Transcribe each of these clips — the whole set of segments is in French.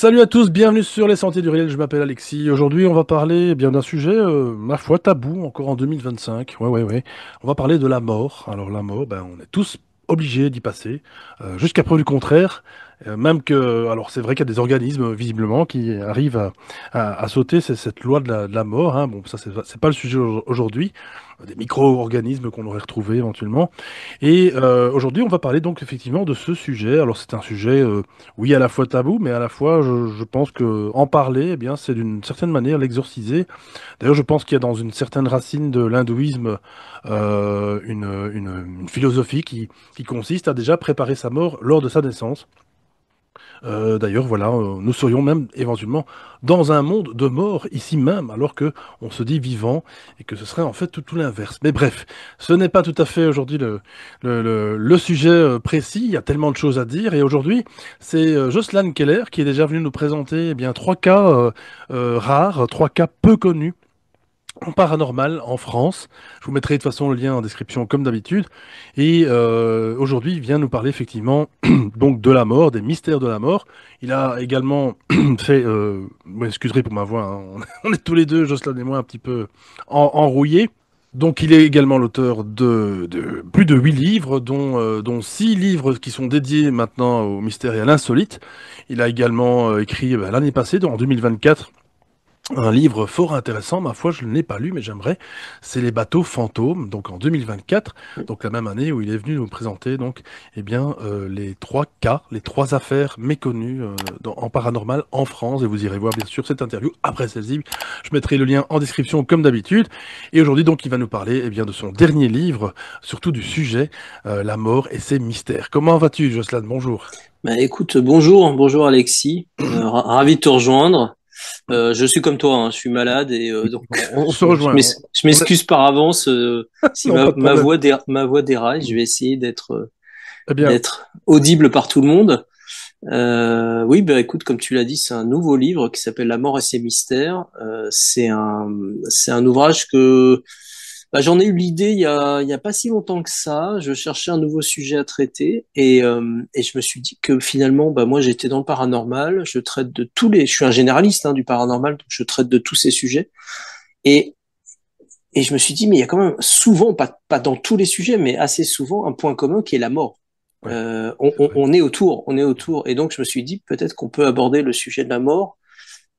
Salut à tous, bienvenue sur les Sentiers du Réel, je m'appelle Alexis. Aujourd'hui, on va parler bien d'un sujet, ma foi, tabou, encore en 2025. Ouais, ouais, ouais. On va parler de la mort. Alors la mort, ben, on est tous obligés d'y passer, jusqu'à preuve du contraire. Même que, alors c'est vrai qu'il y a des organismes, visiblement, qui arrivent à sauter cette loi de la mort, hein. Bon, ça, c'est pas le sujet aujourd'hui. Des micro-organismes qu'on aurait retrouvés éventuellement. Et aujourd'hui, on va parler donc effectivement de ce sujet. Alors c'est un sujet, oui, à la fois tabou, mais à la fois, je pense que en parler, eh bien, c'est d'une certaine manière l'exorciser. D'ailleurs, je pense qu'il y a dans une certaine racine de l'hindouisme une philosophie qui consiste à déjà préparer sa mort lors de sa naissance. D'ailleurs, voilà, nous serions même éventuellement dans un monde de mort ici même, alors que on se dit vivant et que ce serait en fait tout l'inverse. Mais bref, ce n'est pas tout à fait aujourd'hui le sujet précis. Il y a tellement de choses à dire et aujourd'hui, c'est Jocelyn Keller qui est déjà venu nous présenter eh bien trois cas rares, trois cas peu connus en paranormal en France. Je vous mettrai de toute façon le lien en description comme d'habitude. Et aujourd'hui, il vient nous parler effectivement donc de la mort, des mystères de la mort. Il a également fait, vous m'excuserez pour ma voix, hein, on est tous les deux, Jocelyn et moi, un petit peu enrouillés. Donc il est également l'auteur de plus de 8 livres, dont 6 livres qui sont dédiés maintenant au mystère et à l'insolite. Il a également écrit l'année passée, en 2024, un livre fort intéressant, ma foi, je ne l'ai pas lu, mais j'aimerais. C'est Les bateaux fantômes, donc en 2024, donc la même année où il est venu nous présenter donc, eh bien, les trois cas, les trois affaires méconnues en paranormal en France. Et vous irez voir bien sûr cette interview après celle-ci. Je mettrai le lien en description comme d'habitude. Et aujourd'hui, donc, il va nous parler eh bien, de son dernier livre, surtout du sujet, la mort et ses mystères. Comment vas-tu, Jocelyn? Bonjour. Bah, écoute, bonjour Alexis. Ravi de te rejoindre. Je suis comme toi, hein, je suis malade et donc On se rejoint. je On est... m'excuse par avance si Non, pas de problème. ma voix déraille. Je vais essayer Eh bien, d'être audible par tout le monde. Oui, bah écoute, comme tu l'as dit, c'est un nouveau livre qui s'appelle La mort et ses mystères. C'est un ouvrage que bah, j'en ai eu l'idée il y a pas si longtemps que ça. Je cherchais un nouveau sujet à traiter et je me suis dit que finalement, bah moi j'étais dans le paranormal. Je traite de je suis un généraliste hein, du paranormal, donc je traite de tous ces sujets. Et et je me suis dit, mais il y a quand même souvent, pas dans tous les sujets, mais assez souvent, un point commun qui est la mort. ouais, c'est vrai. On est autour, on est autour. Et donc, je me suis dit, peut-être qu'on peut aborder le sujet de la mort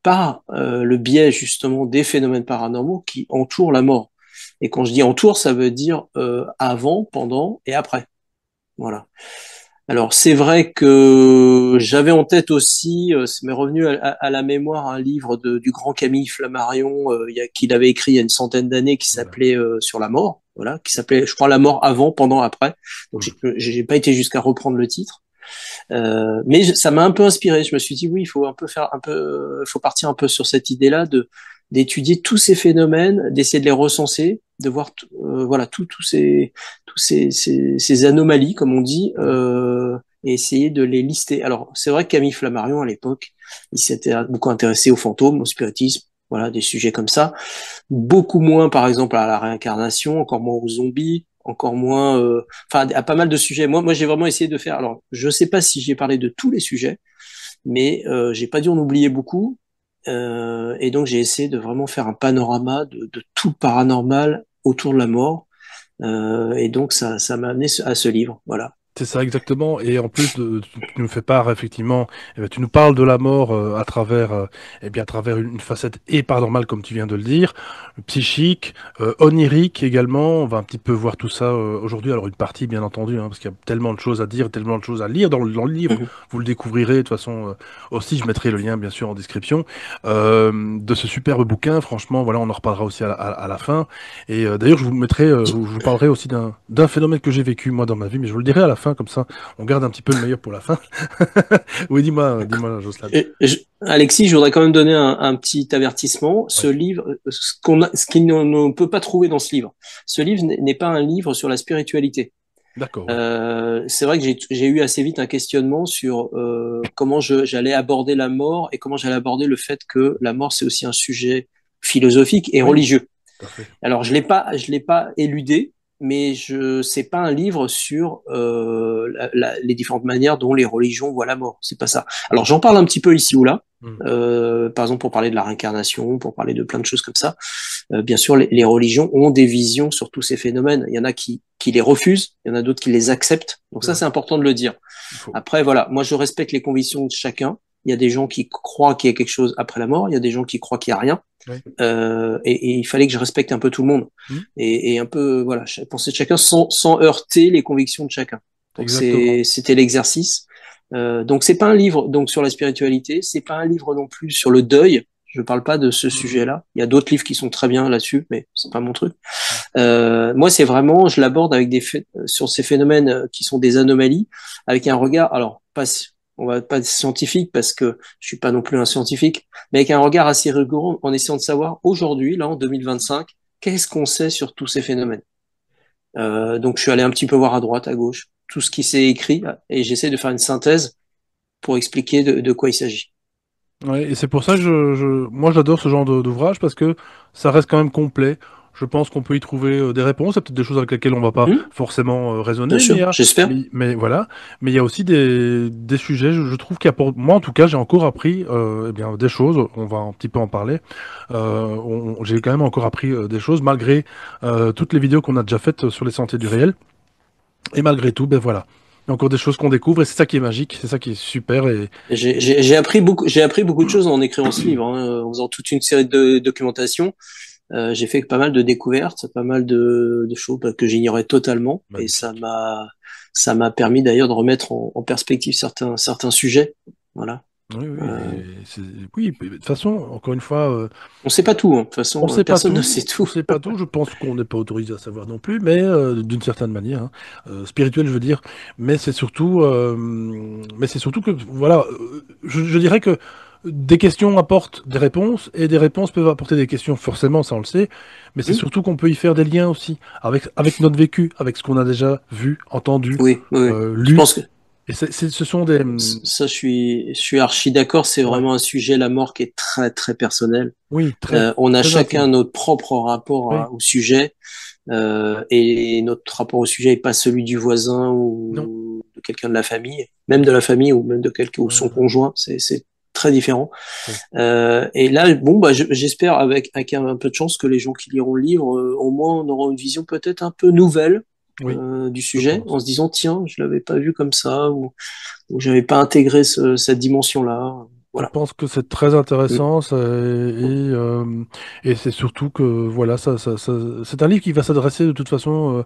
par le biais, justement, des phénomènes paranormaux qui entourent la mort. Et quand je dis entoure, ça veut dire avant, pendant et après. Voilà. Alors c'est vrai que j'avais en tête aussi, ça m'est revenu à la mémoire un livre du grand Camille Flammarion qu'il avait écrit il y a une centaine d'années qui Ouais. s'appelait Sur la mort, voilà, qui s'appelait, je crois, La mort avant, pendant, après. Donc Hmm. j'ai pas été jusqu'à reprendre le titre, mais ça m'a un peu inspiré. Je me suis dit oui, il faut un peu faut partir un peu sur cette idée-là de d'étudier tous ces phénomènes, d'essayer de les recenser, de voir voilà ces anomalies comme on dit et essayer de les lister. Alors c'est vrai que Camille Flammarion à l'époque, il s'était beaucoup intéressé aux fantômes, au spiritisme, voilà des sujets comme ça, beaucoup moins par exemple à la réincarnation, encore moins aux zombies, encore moins enfin à pas mal de sujets. Moi j'ai vraiment essayé de faire, alors je sais pas si j'ai parlé de tous les sujets, mais j'ai pas dû en oublier beaucoup. Et donc j'ai essayé de vraiment faire un panorama de tout le paranormal autour de la mort. Et donc ça m'a amené à ce livre. Voilà. C'est ça exactement. Et en plus, tu nous fais part effectivement, eh ben, tu nous parles de la mort à travers, eh bien, à travers une facette et paranormale comme tu viens de le dire, psychique, onirique également. On va un petit peu voir tout ça aujourd'hui. Alors une partie bien entendu, hein, parce qu'il y a tellement de choses à dire, tellement de choses à lire dans le livre. Mhm. Vous le découvrirez de toute façon aussi. Je mettrai le lien bien sûr en description de ce superbe bouquin. Franchement, voilà, on en reparlera aussi à la fin. Et d'ailleurs, je vous mettrai, je vous parlerai aussi d'un phénomène que j'ai vécu moi dans ma vie, mais je vous le dirai à la fin, comme ça, on garde un petit peu le meilleur pour la fin. Oui, dis-moi, dis-moi, Jocelyn. Alexis, je voudrais quand même donner un petit avertissement. Ce Ouais, livre, ce qu'il ne peut pas trouver dans ce livre, ce livre n'est pas un livre sur la spiritualité. d'accord, ouais. C'est vrai que j'ai eu assez vite un questionnement sur comment j'allais aborder la mort et comment j'allais aborder le fait que la mort c'est aussi un sujet philosophique et Oui, religieux. tout à fait. Alors je l'ai pas éludé, mais c'est pas un livre sur les différentes manières dont les religions voient la mort. C'est pas ça. Alors j'en parle un petit peu ici ou là. Mm. Par exemple pour parler de la réincarnation, pour parler de plein de choses comme ça. Bien sûr, les religions ont des visions sur tous ces phénomènes. Il y en a qui les refusent, il y en a d'autres qui les acceptent. Donc C'est ça, vrai. c'est important de le dire. Il faut. Après, voilà, moi je respecte les convictions de chacun. Il y a des gens qui croient qu'il y a quelque chose après la mort, il y a des gens qui croient qu'il y a rien. Oui. Et il fallait que je respecte un peu tout le monde Mm. et un peu voilà penser de chacun sans heurter les convictions de chacun. Donc Exactement. c'était l'exercice. Donc c'est pas un livre donc sur la spiritualité, c'est pas un livre non plus sur le deuil. Je parle pas de ce Mm. sujet-là. Il y a d'autres livres qui sont très bien là-dessus, mais c'est pas mon truc. Mm. Moi, c'est vraiment, je l'aborde avec sur ces phénomènes qui sont des anomalies, avec un regard, alors pas, on va pas être scientifique parce que je suis pas non plus un scientifique, mais avec un regard assez rigoureux en essayant de savoir aujourd'hui, là en 2025, qu'est-ce qu'on sait sur tous ces phénomènes. Donc je suis allé un petit peu voir à droite, à gauche, tout ce qui s'est écrit et j'essaie de faire une synthèse pour expliquer de quoi il s'agit. Ouais, et c'est pour ça que moi j'adore ce genre d'ouvrage parce que ça reste quand même complet. Je pense qu'on peut y trouver des réponses, il y a peut-être des choses avec lesquelles on va pas forcément Bien raisonner, sûr, j'espère. mais voilà. Mais il y a aussi des sujets, je trouve qui apportent. Moi, en tout cas, j'ai encore appris eh bien des choses. On va un petit peu en parler. J'ai quand même encore appris des choses malgré toutes les vidéos qu'on a déjà faites sur les sentiers du réel. Et malgré tout, ben voilà. Il y a encore des choses qu'on découvre et c'est ça qui est magique, c'est ça qui est super J'ai appris beaucoup de choses en écrivant ce livre, hein, en faisant toute une série de documentation. J'ai fait pas mal de découvertes, pas mal de choses que j'ignorais totalement, et magnifique. ça m'a permis d'ailleurs de remettre en perspective certains sujets. Voilà. Oui, oui, Euh, oui, de toute façon, encore une fois, on sait pas tout, hein. De toute on façon, sait pas personne ne sait tout, on tout. sait pas tout. Je pense qu'on n'est pas autorisé à savoir non plus, mais d'une certaine manière, hein, spirituelle, je veux dire. Mais c'est surtout que, voilà, je dirais que des questions apportent des réponses et des réponses peuvent apporter des questions, forcément, ça on le sait. Mais c'est Hmm. surtout qu'on peut y faire des liens aussi avec notre vécu, avec ce qu'on a déjà vu, entendu, Oui, oui, oui. Je lu. pense que Et ce sont des, ça, je suis archi d'accord. C'est ouais, vraiment un sujet, la mort, qui est très, très personnel. oui, très, On a très chacun intime. notre propre rapport Oui, au sujet. Et notre rapport au sujet n'est pas celui du voisin non. ou de quelqu'un de la famille, même de la famille ou même de quelqu'un ou Ouais, son ouais, conjoint, c'est très différent. oui. Et là, bon, bah, j'espère avec un peu de chance que les gens qui liront le livre, au moins, auront une vision peut-être un peu nouvelle Oui, du je sujet, en pense. se disant tiens, je l'avais pas vu comme ça ou j'avais pas intégré cette dimension-là. Je Voilà. pense que c'est très Mm. intéressant Mm. et c'est surtout que voilà, c'est un livre qui va s'adresser de toute façon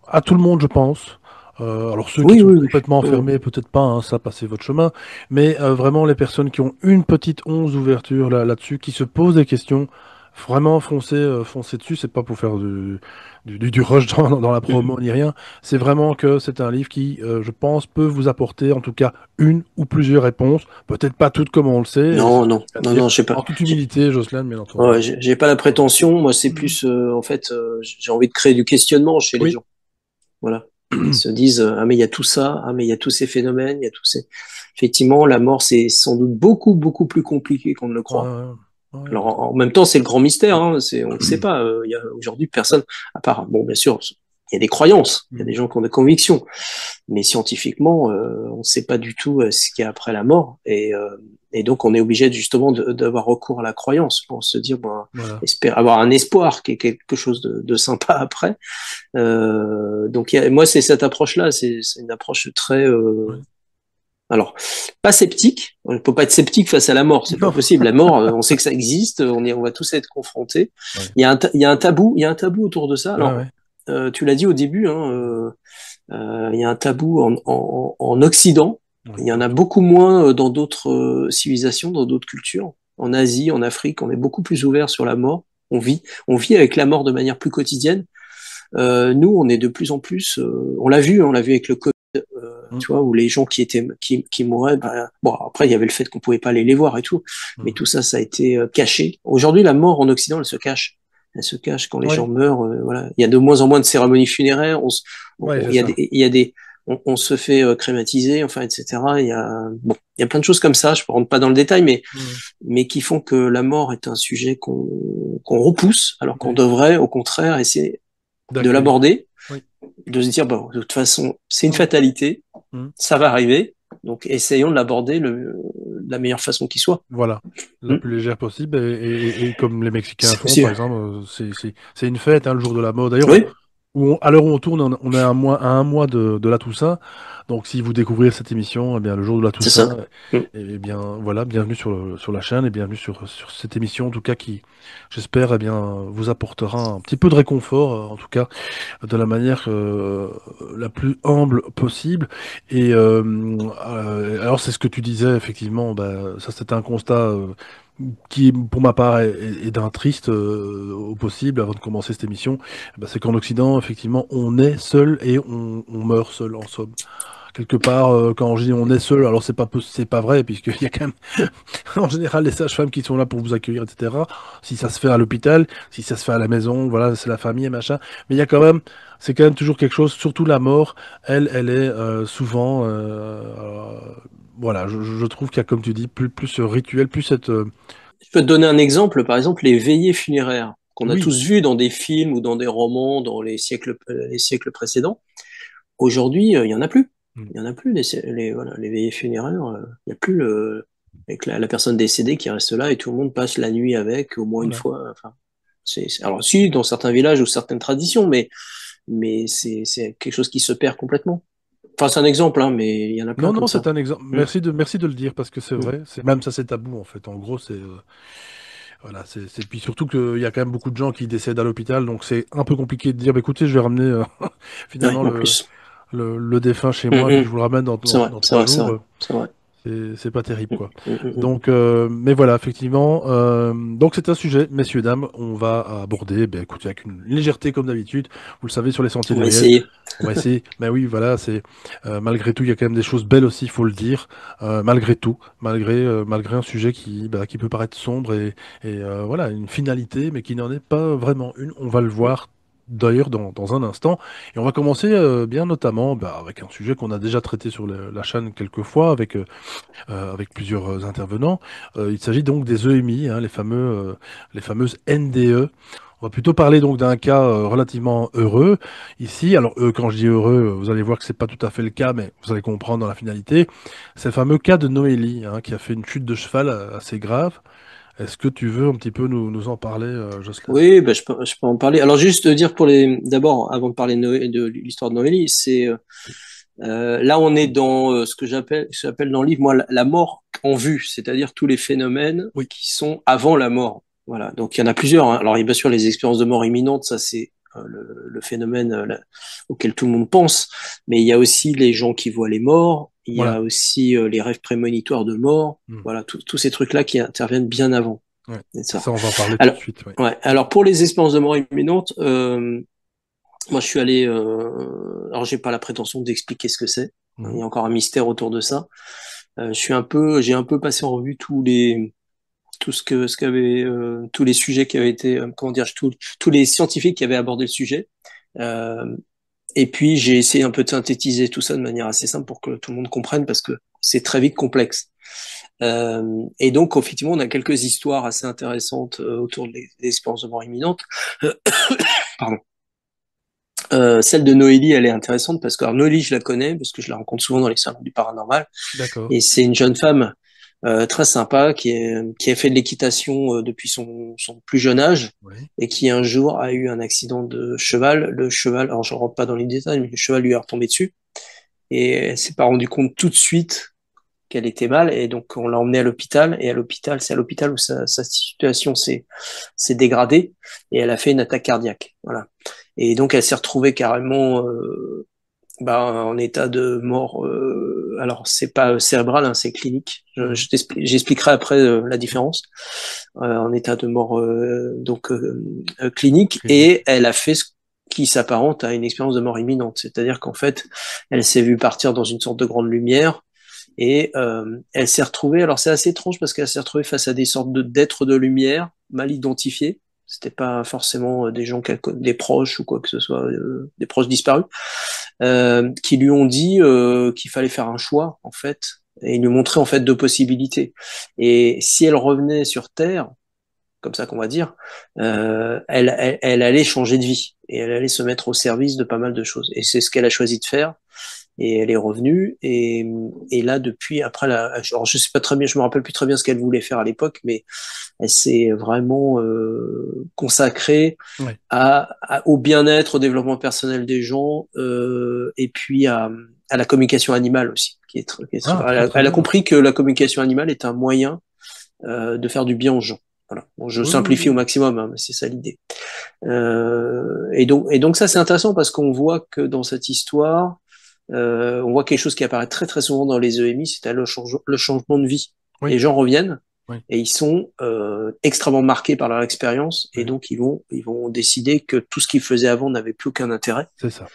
à tout le monde, je pense. Alors ceux qui Oui, sont oui, oui. complètement Oui. enfermés, peut-être pas, hein, ça, passez votre chemin, mais vraiment les personnes qui ont une petite once d'ouverture là-dessus, qui se posent des questions, vraiment foncez dessus, c'est pas pour faire du rush dans la Mhm. promo ni rien, c'est vraiment que c'est un livre qui, je pense, peut vous apporter en tout cas une ou plusieurs réponses, peut-être pas toutes comme on le sait, et c'est Non, ce que non, je viens de non, dire, non, je sais pas. en toute humilité, Jocelyn, bien entendu. Ouais, j'ai pas la prétention. Moi, c'est plus, en fait, j'ai envie de créer du questionnement chez les Oui. gens. Voilà. Ils se disent, ah mais il y a tout ça, ah mais il y a tous ces phénomènes, il y a tous ces. Effectivement, la mort, c'est sans doute beaucoup, beaucoup plus compliqué qu'on ne le Ouais, croit. ouais, Alors, parce que- en même temps, c'est le grand mystère. Hein, on ne sait pas. Il y a aujourd'hui personne, à part, bon, bien sûr, il y a des croyances, il y a des gens qui ont des convictions, mais scientifiquement, on ne sait pas du tout ce qu'il y a après la mort, et donc on est obligé justement d'avoir recours à la croyance pour se dire, bon, Voilà. espérer avoir un espoir qui est quelque chose de sympa après. Donc moi, c'est cette approche-là, c'est une approche très, Ouais. alors pas sceptique. On ne peut pas être sceptique face à la mort, c'est pas Non. possible. La mort, on sait que ça existe, on va tous être confrontés. Ouais. Il y a un tabou, il y a un tabou autour de ça. Ouais, Alors ouais. tu l'as dit au début, hein, il y a un tabou en Occident. Oui, Il y en a surtout. beaucoup moins dans d'autres civilisations, dans d'autres cultures. En Asie, en Afrique, on est beaucoup plus ouvert sur la mort. On vit avec la mort de manière plus quotidienne. Nous, on est de plus en plus, on l'a vu avec le Covid, Mm, tu vois, où les gens qui mouraient, bah, bon, après, il y avait le fait qu'on pouvait pas aller les voir et tout, mais mm. tout ça, ça a été caché. Aujourd'hui, la mort en Occident, elle se cache. Elle se cache quand les Ouais, gens meurent. Voilà, il y a de moins en moins de cérémonies funéraires. ouais, c'est Il y a ça. on se fait crématiser, enfin, etc. Il y a plein de choses comme ça. Je ne rentre pas dans le détail, Mm. mais qui font que la mort est un sujet qu'on repousse, alors qu'on Ouais. devrait, au contraire, essayer de D'accueillir. l'aborder, Oui. de se dire, bon, de toute façon, c'est une Non. fatalité, Hmm. ça va arriver, donc essayons de l'aborder de la meilleure façon qui soit. Voilà, la Hmm. plus légère possible. Et comme les Mexicains C'est font, aussi, par exemple, c'est une fête, hein, le jour de la mort. D'ailleurs, oui, à l'heure où on tourne, on est à un mois de la Toussaint. Donc, si vous découvrez cette émission, eh bien, le jour de la c'est ça. Toussaint, Hmm. eh bien, voilà, bienvenue sur la chaîne et bienvenue sur cette émission, en tout cas, qui, j'espère, eh bien, vous apportera un petit peu de réconfort, en tout cas de la manière la plus humble possible. Alors c'est ce que tu disais, effectivement, bah, ça c'était un constat qui, pour ma part, est d'un triste au possible avant de commencer cette émission. Bah, c'est qu'en Occident, effectivement, on est seul et on meurt seul, en somme. Quelque part, quand je dis on est seul, alors c'est pas vrai, puisqu'il y a quand même en général les sages-femmes qui sont là pour vous accueillir, etc. Si ça se fait à l'hôpital, si ça se fait à la maison, voilà, c'est la famille et machin. Mais il y a quand même, c'est quand même toujours quelque chose, surtout la mort, elle est souvent, voilà, je trouve qu'il y a, comme tu dis, plus ce rituel, plus cette, Je peux te donner un exemple, par exemple, les veillées funéraires qu'on a oui, tous vues dans des films ou dans des romans dans les siècles précédents. Aujourd'hui, il y en a plus. mm, Il y en a plus voilà, les veillées funéraires. Il n'y a plus avec la personne décédée qui reste là et tout le monde passe la nuit avec au moins une voilà. fois. Enfin, alors si dans certains villages ou certaines traditions, mais c'est quelque chose qui se perd complètement. Enfin, c'est un exemple, hein, mais il y en a plein Non, comme non, c'est ça. un exemple. Mm, Merci de le dire parce que c'est mm. vrai. C'est même ça, c'est tabou en fait. En gros, voilà, puis surtout qu'il y a quand même beaucoup de gens qui décèdent à l'hôpital, donc c'est un peu compliqué de dire, bah, écoutez, je vais ramener Ouais, finalement en plus. le défunt chez Mm, moi, puis je mm. vous le ramène C'est vrai, dans c'est trois vrai, c'est jours. vrai, c'est vrai. C'est pas terrible, Mm, quoi. mm, mm, mm. Donc, mais voilà, effectivement. Donc, c'est un sujet, messieurs, dames, on va aborder, ben, écoutez, avec une légèreté comme d'habitude. Vous le savez, sur les sentiers On du va réel, essayer. on va essayer. Mais oui, voilà, c'est malgré tout, il y a quand même des choses belles aussi, il faut le dire. Malgré tout, malgré un sujet qui peut paraître sombre et voilà, une finalité, mais qui n'en est pas vraiment une. On va le voir. D'ailleurs, dans un instant. Et on va commencer bien notamment avec un sujet qu'on a déjà traité sur la chaîne quelques fois, avec plusieurs intervenants. Il s'agit donc des EMI, hein, les fameuses NDE. On va plutôt parler donc d'un cas relativement heureux ici. Alors quand je dis heureux, vous allez voir que c'est pas tout à fait le cas, mais vous allez comprendre dans la finalité. C'est le fameux cas de Noélie, hein, qui a fait une chute de cheval assez grave. Est-ce que tu veux un petit peu nous en parler, Jocelyn? Oui, bah, je peux en parler. Alors juste dire d'abord, avant de parler de l'histoire de Noélie, c'est là on est dans ce que j'appelle dans le livre moi la mort en vue, c'est-à-dire tous les phénomènes Oui, qui sont avant la mort. Voilà. Donc il y en a plusieurs, hein. Alors il y a bien sûr les expériences de mort imminente, ça c'est le phénomène auquel tout le monde pense, mais il y a aussi les gens qui voient les morts, il y voilà. a aussi les rêves prémonitoires de mort. Hmm. Voilà, tous ces trucs-là qui interviennent bien avant. Ouais. C'est ça. Ça, on va en parler tout de Alors, suite. Oui. ouais. Alors pour les expériences de mort imminente, moi je suis allé. Alors j'ai pas la prétention d'expliquer ce que c'est. Il y Mhm. a encore un mystère autour de ça. J'ai un peu passé en revue tous les sujets qui avaient été, comment dire, tous les scientifiques qui avaient abordé le sujet. Euh, et puis j'ai essayé un peu de synthétiser tout ça de manière assez simple pour que tout le monde comprenne parce que c'est très vite complexe. Et donc, effectivement, on a quelques histoires assez intéressantes autour des expériences de mort imminente. Pardon. Celle de Noélie, elle est intéressante parce que alors, Noélie, je la connais parce que je la rencontre souvent dans les salons du paranormal. D'accord. Et c'est une jeune femme très sympa qui a fait de l'équitation depuis son plus jeune âge Oui. et qui un jour a eu un accident de cheval. Le cheval, alors je rentre pas dans les détails, mais le cheval lui est retombé dessus et elle s'est pas rendu compte tout de suite qu'elle était mal et donc on l'a emmenée à l'hôpital et à l'hôpital, c'est à l'hôpital où sa situation s'est dégradée et elle a fait une attaque cardiaque. Voilà. Et donc elle s'est retrouvée carrément en état de mort. Alors c'est pas cérébral, hein, c'est clinique. Mhm. J'expliquerai après la différence. En état de mort clinique Clinique. et elle a fait ce qui s'apparente à une expérience de mort imminente, c'est-à-dire qu'en fait elle s'est vue partir dans une sorte de grande lumière et elle s'est retrouvée. Alors c'est assez étrange parce qu'elle s'est retrouvée face à des sortes d'êtres de lumière mal identifiés. C'était pas forcément des gens, des proches ou quoi que ce soit, des proches disparus qui lui ont dit qu'il fallait faire un choix en fait et ils lui montraient en fait deux possibilités. Et si elle revenait sur Terre, comme ça qu'on va dire, elle allait changer de vie et elle allait se mettre au service de pas mal de choses. Et c'est ce qu'elle a choisi de faire. Et elle est revenue et là depuis après alors je sais pas très bien, je me rappelle plus très bien ce qu'elle voulait faire à l'époque, mais elle s'est vraiment consacrée Ouais. au bien-être, au développement personnel des gens et puis à la communication animale aussi, Ah, très très elle a bien. compris que la communication animale est un moyen de faire du bien aux gens. Voilà. Bon, je Oui, oui, simplifie au oui. maximum, hein, mais c'est ça l'idée. Et donc ça c'est intéressant parce qu'on voit que dans cette histoire, on voit quelque chose qui apparaît très très souvent dans les EMI, c'est le changement de vie. Oui, Les gens reviennent oui, et ils sont extrêmement marqués par leur expérience et oui, donc ils vont décider que tout ce qu'ils faisaient avant n'avait plus aucun intérêt c'est ça.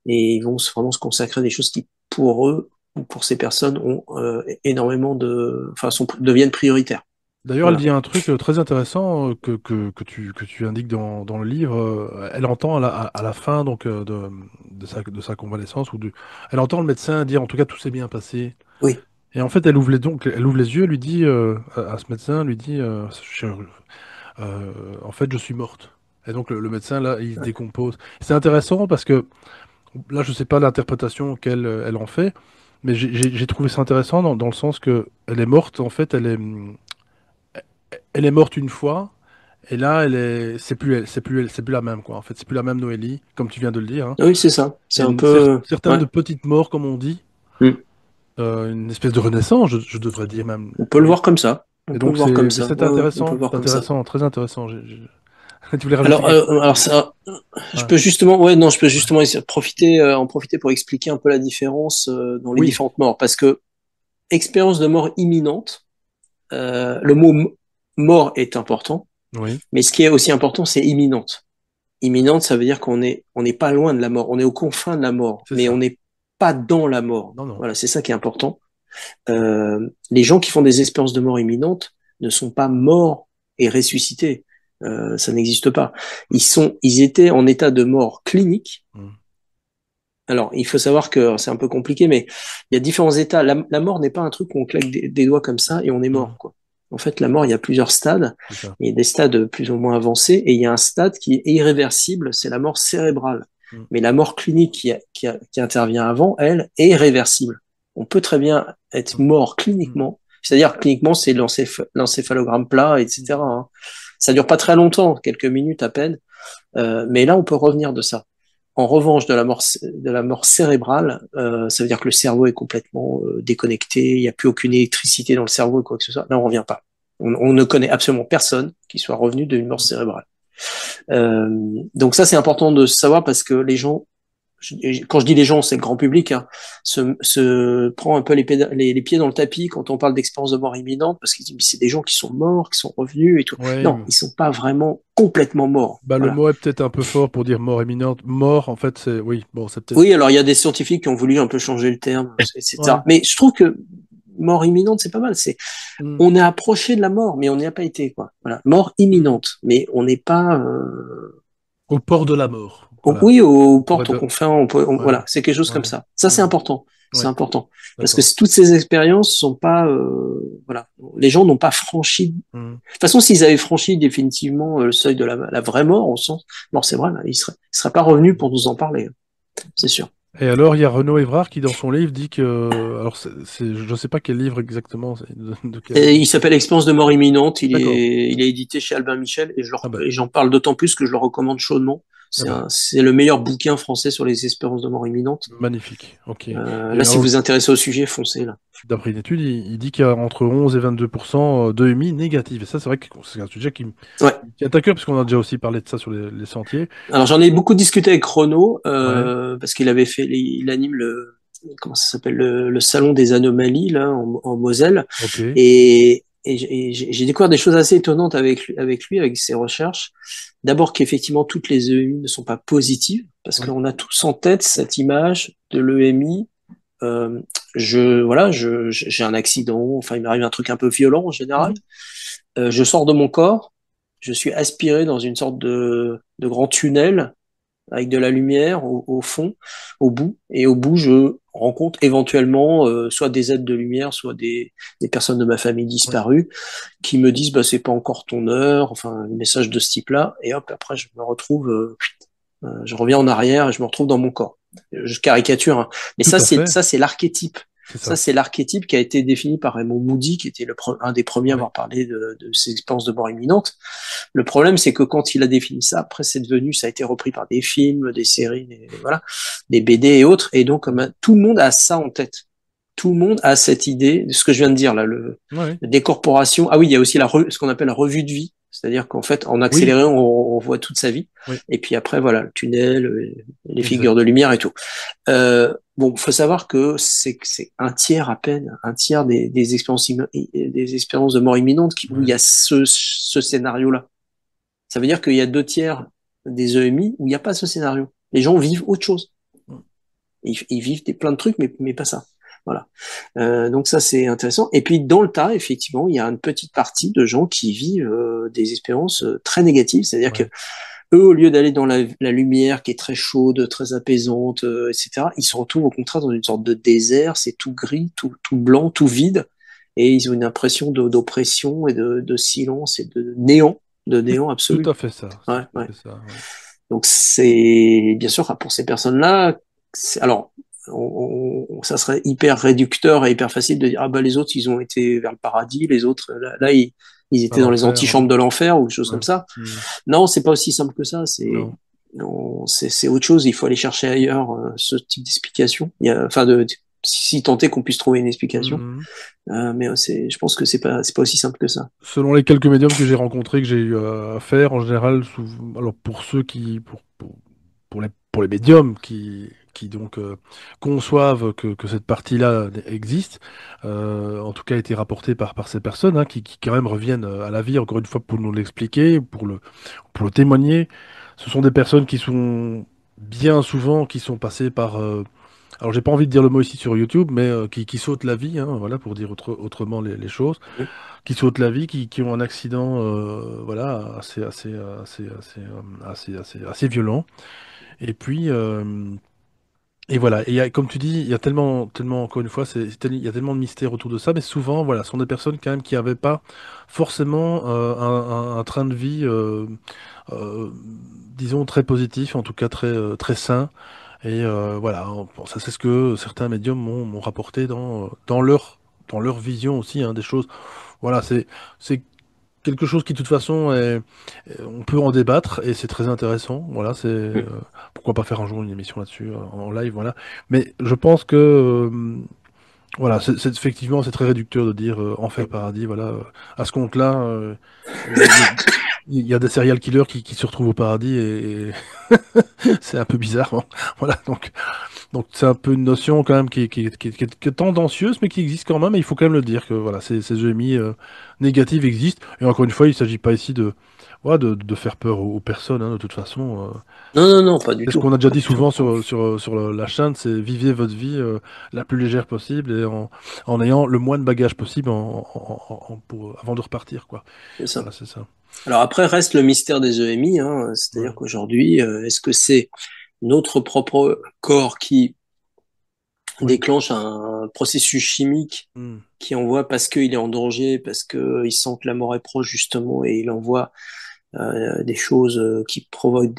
et ils vont vraiment se consacrer à des choses qui pour eux ou pour ces personnes ont énormément deviennent prioritaires. D'ailleurs, elle Voilà. dit un truc très intéressant que tu indiques dans le livre. Elle entend à la fin donc, de sa convalescence, elle entend le médecin dire en tout cas tout s'est bien passé. Oui. Et en fait, elle ouvre les yeux, elle lui dit à ce médecin, elle lui dit en fait, je suis morte. Et donc le médecin là, il se décompose. C'est intéressant parce que là, je sais pas l'interprétation qu'elle elle en fait, mais j'ai trouvé ça intéressant dans le sens que elle est morte. En fait, elle est morte une fois. Et là, c'est plus elle, c'est plus la même quoi. En fait, c'est plus la même Noélie, comme tu viens de le dire, hein. Oui, c'est ça. C'est Il y a un peu certaines ouais. de petites morts, comme on dit, Mm. une espèce de renaissance, je devrais dire même. On peut le Oui. voir comme ça. On Et peut le donc voir comme mais ça. Ouais, ouais, on peut le c'est voir comme ça. intéressant, très intéressant. Tu voulais rajouter quelque chose? Alors ça, je Ouais, peux justement, ouais, non, je peux ouais. justement en profiter pour expliquer un peu la différence dans les Oui, différentes morts, parce que expérience de mort imminente, le mot mort est important, oui, mais ce qui est aussi important, c'est imminente. Imminente, ça veut dire on n'est pas loin de la mort, on est aux confins de la mort, c'est mais on ça. n'est pas dans la mort. Non, non. Voilà, c'est ça qui est important. Les gens qui font des expériences de mort imminente ne sont pas morts et ressuscités. Ça n'existe pas. Ils étaient en état de mort clinique. Mm. Alors, il faut savoir que c'est un peu compliqué, mais il y a différents états. La mort n'est pas un truc où on claque des doigts comme ça et on est mort, Mm. quoi. En fait, la mort, il y a plusieurs stades. C'est ça. Il y a des stades plus ou moins avancés et il y a un stade qui est irréversible, c'est la mort cérébrale. Mm. Mais la mort clinique qui intervient avant, elle, est réversible. On peut très bien être Mm. mort Mm. cliniquement. C'est-à-dire cliniquement, c'est l'encéphalogramme plat, etc., Mm. hein. Ça dure pas très longtemps, quelques minutes à peine. Mais là, on peut revenir de ça. En revanche, de la mort cérébrale, ça veut dire que le cerveau est complètement déconnecté, il n'y a plus aucune électricité dans le cerveau ou quoi que ce soit. Là, on revient pas. On ne connaît absolument personne qui soit revenu d'une mort cérébrale. Euh, donc ça, c'est important de savoir parce que les gens, quand je dis les gens, c'est le grand public, hein, se prend un peu les pieds dans le tapis quand on parle d'expérience de mort imminente, parce qu'ils disent, mais c'est des gens qui sont morts, qui sont revenus et tout. Ouais. Non, ils sont pas vraiment complètement morts. Bah, le Voilà. mot est peut-être un peu fort pour dire mort imminente. Mort, en fait, c'est. Oui, bon, c'est peut-être. Oui, alors il y a des scientifiques qui ont voulu un peu changer le terme, Ouais. etc. Mais je trouve que mort imminente, c'est pas mal. Mm. On est approché de la mort, mais on n'y a pas été, quoi. Voilà, mort Mm. imminente, mais on n'est pas, Au port de la mort. Voilà. oui, aux Pour portes, aux être. confins, Ouais. voilà, c'est quelque chose comme Ouais. ça. Ça, c'est Mm. important. C'est Ouais. important parce que D'accord. toutes ces expériences sont pas, voilà, les gens n'ont pas franchi. De Mm. toute façon, s'ils avaient franchi définitivement le seuil de la vraie mort, au sens mort cérébrale, ils seraient pas revenus pour nous en parler, hein, c'est sûr. Et alors, il y a Renaud Évrard qui, dans son livre, dit que. Alors, je ne sais pas quel livre exactement, de quel. Et il s'appelle Expérience de mort imminente. Il D'accord. est, il est édité chez Albin Michel et Ah ben, et j'en parle d'autant plus que je le recommande chaudement. ah ben, C'est le meilleur bouquin français sur les espérances de mort imminente. magnifique. Ok. Et Là, si alors, vous vous intéressez au sujet, foncez là. d'après une étude, il dit qu'il y a entre 11 et 22% d'EMI négative. Et ça, c'est vrai que c'est un sujet Ouais. qui est à cœur, parce qu'on a déjà aussi parlé de ça sur les sentiers. Alors j'en ai beaucoup discuté avec Renaud Ouais. parce qu'il avait fait, il anime comment ça s'appelle le salon des anomalies là en Moselle Ok. et j'ai découvert des choses assez étonnantes avec lui avec ses recherches. D'abord qu'effectivement toutes les EMI ne sont pas positives parce Oui. qu'on a tous en tête cette image de l'EMI. Euh, j'ai un accident, enfin il m'arrive un truc un peu violent en général. Mhm. Je sors de mon corps, je suis aspiré dans une sorte de grand tunnel avec de la lumière au fond, au bout, et au bout, rencontre éventuellement soit des aides de lumière, soit des personnes de ma famille Ouais, disparues qui me disent bah c'est pas encore ton heure, enfin un message de ce type-là, et hop après je me retrouve, je reviens en arrière et je me retrouve dans mon corps. Je caricature, hein. Mais tout à fait, ça c'est l'archétype. c'est Ça, ça. c'est l'archétype qui a été défini par Raymond Moody, qui était un des premiers à Ouais, avoir parlé de ses expériences de mort imminente. Le problème, c'est que quand il a défini ça, après, c'est devenu, ça a été repris par des films, des séries, voilà, des BD et autres. Et donc, tout le monde a ça en tête. Tout le monde a cette idée, de ce que je viens de dire là, ouais, la décorporation. Ah oui, il y a aussi ce qu'on appelle la revue de vie. C'est-à-dire qu'en fait, en oui, accéléré, on voit toute sa vie. oui, Et puis après, voilà, le tunnel, les figures de exact. lumière et tout. Bon, faut savoir que c'est un tiers à peine, un tiers des expériences de mort imminente où il y Ouais. a ce scénario-là. Ça veut dire qu'il y a deux tiers des EMI où il n'y a pas ce scénario. Les gens vivent autre chose. Ils vivent plein de trucs, mais pas ça. Voilà. Donc ça c'est intéressant. Et puis dans le tas, effectivement, il y a une petite partie de gens qui vivent des expériences très négatives. C'est-à-dire que Ouais. eux, au lieu d'aller dans la lumière qui est très chaude, très apaisante, etc., ils se retrouvent au contraire dans une sorte de désert. C'est tout gris, tout blanc, tout vide, et ils ont une impression d'oppression et de silence et de C'est néant tout absolu. à fait ça, c'est Ouais, tout à ouais. fait ça. Ouais. Donc c'est bien sûr pour ces personnes-là. Alors, ça serait hyper réducteur et hyper facile de dire ah bah les autres ils ont été vers le paradis, les autres là ils À étaient dans les l'enfer, ouais. antichambres de l'enfer ou des choses Ouais. comme ça. Hmm. Non, c'est pas aussi simple que ça. Non. C'est autre chose. Il faut aller chercher ailleurs ce type d'explication. Enfin si tant est qu'on puisse trouver une explication. Mhm. Mais je pense que c'est pas aussi simple que ça. Selon les quelques médiums que j'ai rencontrés, que j'ai eu à faire, en général, alors pour ceux pour les médiums qui donc conçoivent que cette partie-là existe, en tout cas a été rapportée par ces personnes, hein, qui quand même reviennent à la vie, encore une fois, pour nous l'expliquer, pour le témoigner. Ce sont des personnes qui sont bien souvent, qui sont passées par alors j'ai pas envie de dire le mot ici sur YouTube, mais qui sautent la vie, hein, voilà, pour dire autrement les choses, Mhm. qui sautent la vie, qui ont un accident, voilà, assez violent. Et puis, et voilà. Et comme tu dis, il y a tellement, encore une fois, il y a tellement de mystères autour de ça, mais souvent, voilà, ce sont des personnes quand même qui n'avaient pas forcément un train de vie, euh, disons, très positif, en tout cas très sain. Et voilà, bon, ça c'est ce que certains médiums m'ont rapporté dans leur vision aussi, hein, des choses. Voilà, c'est quelque chose qui de toute façon on peut en débattre et c'est très intéressant. Voilà, pourquoi pas faire un jour une émission là-dessus en live, voilà. Mais je pense que voilà, effectivement c'est très réducteur de dire enfer paradis. Voilà, à ce compte-là, il y a des serial killers qui se retrouvent au paradis et c'est un peu bizarre, hein. Voilà, donc c'est un peu une notion quand même qui est tendancieuse, mais qui existe quand même, et il faut quand même le dire que voilà, ces EMI négatives existent. Et encore une fois, il ne s'agit pas ici voilà, de faire peur aux personnes, hein, de toute façon. Non, non, non, pas du C'est ce tout, qu'on a déjà pas dit du tout. souvent sur la chaîne, c'est vivez votre vie la plus légère possible et en ayant le moins de bagages possible avant de repartir, quoi. C'est ça. Voilà, c'est ça. Alors après reste le mystère des EMI, hein, c'est-à-dire Ouais. qu'aujourd'hui, est-ce que c'est notre propre corps qui Oui. déclenche un processus chimique Hmm. qui envoie parce qu'il est en danger, parce qu'il sent que la mort est proche justement, et il envoie des choses qui provoquent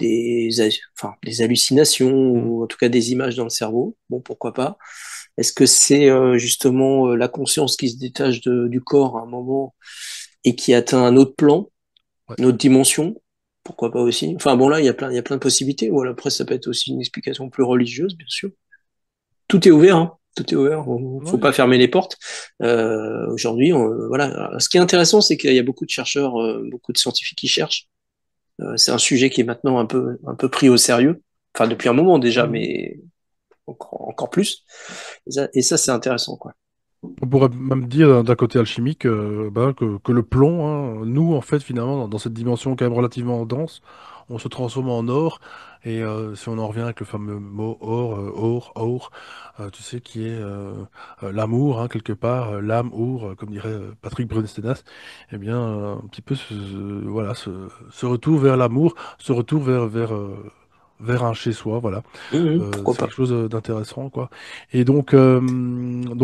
enfin, des hallucinations Hmm. ou en tout cas des images dans le cerveau. Bon, pourquoi pas. Est-ce que c'est justement la conscience qui se détache du corps à un moment et qui atteint un autre plan, Ouais. une autre dimension? Pourquoi pas aussi? Enfin bon, là, il y a plein de possibilités. Ou alors après, ça peut être aussi une explication plus religieuse, bien sûr. Tout est ouvert, hein. Tout est ouvert. Faut Ouais. pas fermer les portes. Aujourd'hui, voilà. Ce qui est intéressant, c'est qu'il y a beaucoup de chercheurs, beaucoup de scientifiques qui cherchent. C'est un sujet qui est maintenant un peu pris au sérieux. Enfin, depuis un moment déjà, Hmm. mais encore plus. Et ça, c'est intéressant, quoi. On pourrait même dire d'un côté alchimique que le plomb, hein, nous, en fait, finalement, dans cette dimension quand même relativement dense, on se transforme en or. Et si on en revient avec le fameux mot or, tu sais, qui est l'amour, hein, quelque part, l'âme, or, comme dirait Patrick Brunstenas, eh bien, un petit peu, voilà, ce retour vers l'amour, ce retour vers un chez-soi, voilà. Pourquoi C'est quelque pas. chose d'intéressant, quoi. Et donc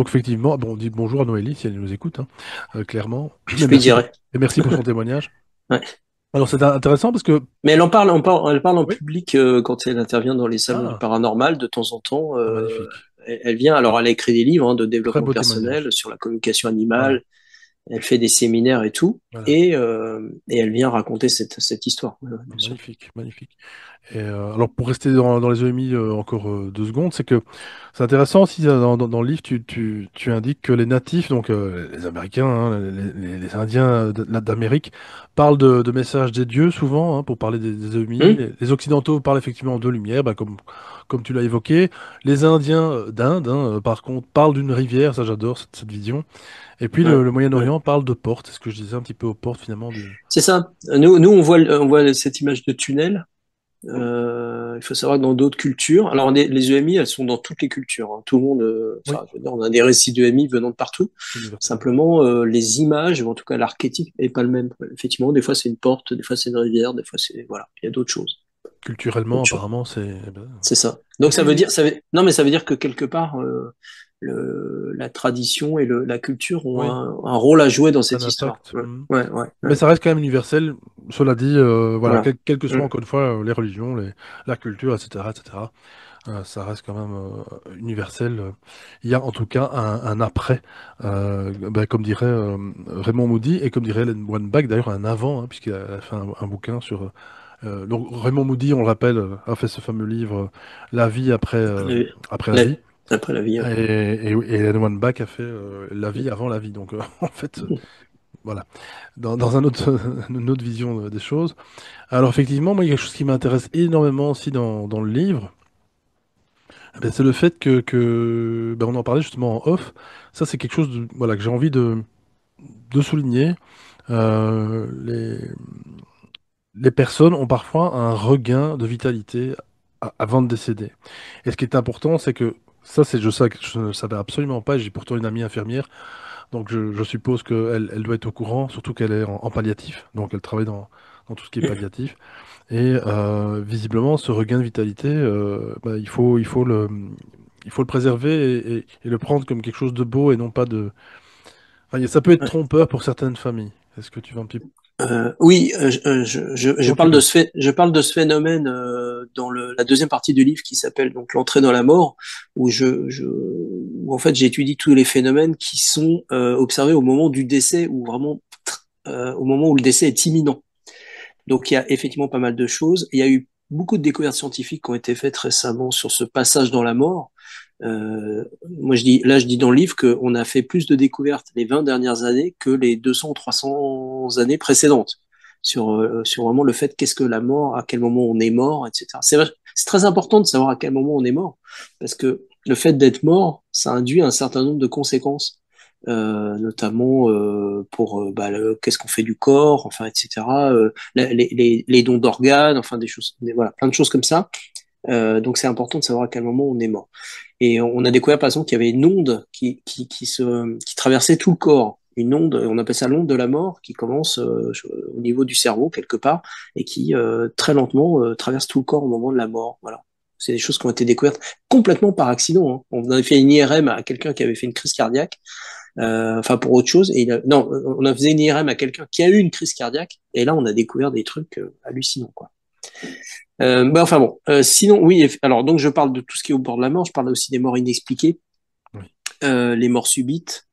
effectivement, bon, on dit bonjour à Noélie si elle nous écoute, hein, clairement. Je Et lui merci dirai. et merci pour son témoignage. Ouais. Alors c'est intéressant parce que Mais elle parle en oui, public quand elle intervient dans les salons du ah, paranormal de temps en temps. magnifique, Elle vient, alors elle a écrit des livres de très développement beau personnel témoignage. sur la communication Voilà, animale. Elle fait des séminaires et tout, voilà. et elle vient raconter cette histoire. Ouais, ouais, bien sûr. Magnifique, magnifique. Et alors pour rester dans les EMI encore 2 secondes, c'est que c'est intéressant aussi dans le livre, tu indiques que les natifs, donc les Américains, hein, les Indiens d'Amérique, parlent de messages des dieux souvent, hein, pour parler des EMI. Hum Les Occidentaux parlent effectivement de lumière, bah, comme tu l'as évoqué. Les Indiens d'Inde, hein, par contre, parlent d'une rivière, ça j'adore cette vision. Et puis ouais, le ouais. Moyen-Orient parle de portes, c'est ce que je disais un petit peu aux portes finalement du... C'est ça. Nous on voit cette image de tunnel. Il faut savoir que dans d'autres cultures, alors les EMI, elles sont dans toutes les cultures, hein. Tout le monde, Oui, enfin, je veux dire, on a des récits d'EMI venant de partout. c'est universel. Simplement, les images, ou en tout cas l'archétype, est pas le même. Effectivement, des fois c'est une porte, des fois c'est une rivière, des fois c'est voilà, il y a d'autres choses. Culturellement, Autre chose. apparemment, c'est... eh ben, C'est ça. et Donc ça puis, veut dire, non mais ça veut dire que quelque part, la tradition et la culture ont oui, un rôle à jouer dans un cette histoire. intact. Ouais, Mhm. ouais, ouais, Mais ouais. ça reste quand même universel. Cela dit, voilà, Voilà. quelles que soient Mm. encore une fois les religions, la culture, etc., etc., ça reste quand même universel. Il y a en tout cas un après, ben, comme dirait Raymond Moody et comme dirait Ellen Weinbach, d'ailleurs un avant, hein, puisqu'il a fait un bouquin sur. Donc Raymond Moody, on le rappelle, a fait ce fameux livre La vie La, après la la- vie. après la vie. Ouais. Et Ellen Weinbach a fait La vie avant la vie. Donc en fait, voilà, dans une autre vision des choses. Alors effectivement, moi, il y a quelque chose qui m'intéresse énormément aussi dans le livre, eh ben, c'est le fait ben, on en parlait justement en off. Ça, c'est quelque chose voilà, que j'ai envie de souligner. Euh, les, les personnes ont parfois un regain de vitalité avant de décéder. Et ce qui est important, c'est que ça, je sais que je ne savais absolument pas. J'ai pourtant une amie infirmière, donc je suppose qu'elle doit être au courant, surtout qu'elle est en palliatif, donc elle travaille dans tout ce qui est palliatif. Et visiblement, ce regain de vitalité, bah, il faut le préserver et le prendre comme quelque chose de beau et non pas de... Enfin, ça peut être Ouais. trompeur pour certaines familles. Est-ce que tu vas un petit... Oui, je Quand tu parle veux. je parle de ce phénomène dans la deuxième partie du livre qui s'appelle donc l'entrée dans la mort, où où en fait j'étudie tous les phénomènes qui sont observés au moment du décès ou vraiment au moment où le décès est imminent. Donc il y a effectivement pas mal de choses. Il y a eu beaucoup de découvertes scientifiques qui ont été faites récemment sur ce passage dans la mort. Moi, je dis dans le livre qu'on a fait plus de découvertes les 20 dernières années que les 200 ou 300 années précédentes sur vraiment le fait qu'est-ce que la mort, à quel moment on est mort, etc. C'est très important de savoir à quel moment on est mort, parce que le fait d'être mort, ça induit un certain nombre de conséquences, notamment pour bah, qu'est-ce qu'on fait du corps, enfin, etc. Les dons d'organes, enfin des choses, voilà, plein de choses comme ça. Donc c'est important de savoir à quel moment on est mort. Et on a découvert par exemple qu'il y avait une onde qui traversait tout le corps. Une onde, on appelle ça l'onde de la mort, qui commence au niveau du cerveau quelque part et qui très lentement traverse tout le corps au moment de la mort. Voilà. C'est des choses qui ont été découvertes complètement par accident, hein. On avait fait une IRM à quelqu'un qui avait fait une crise cardiaque, enfin pour autre chose. Non, on a fait une IRM à quelqu'un qui a eu une crise cardiaque et là on a découvert des trucs hallucinants, quoi. Bah, enfin bon, sinon oui. Alors donc je parle de tout ce qui est au bord de la mort. Je parle aussi des morts inexpliquées, Oui. les morts subites,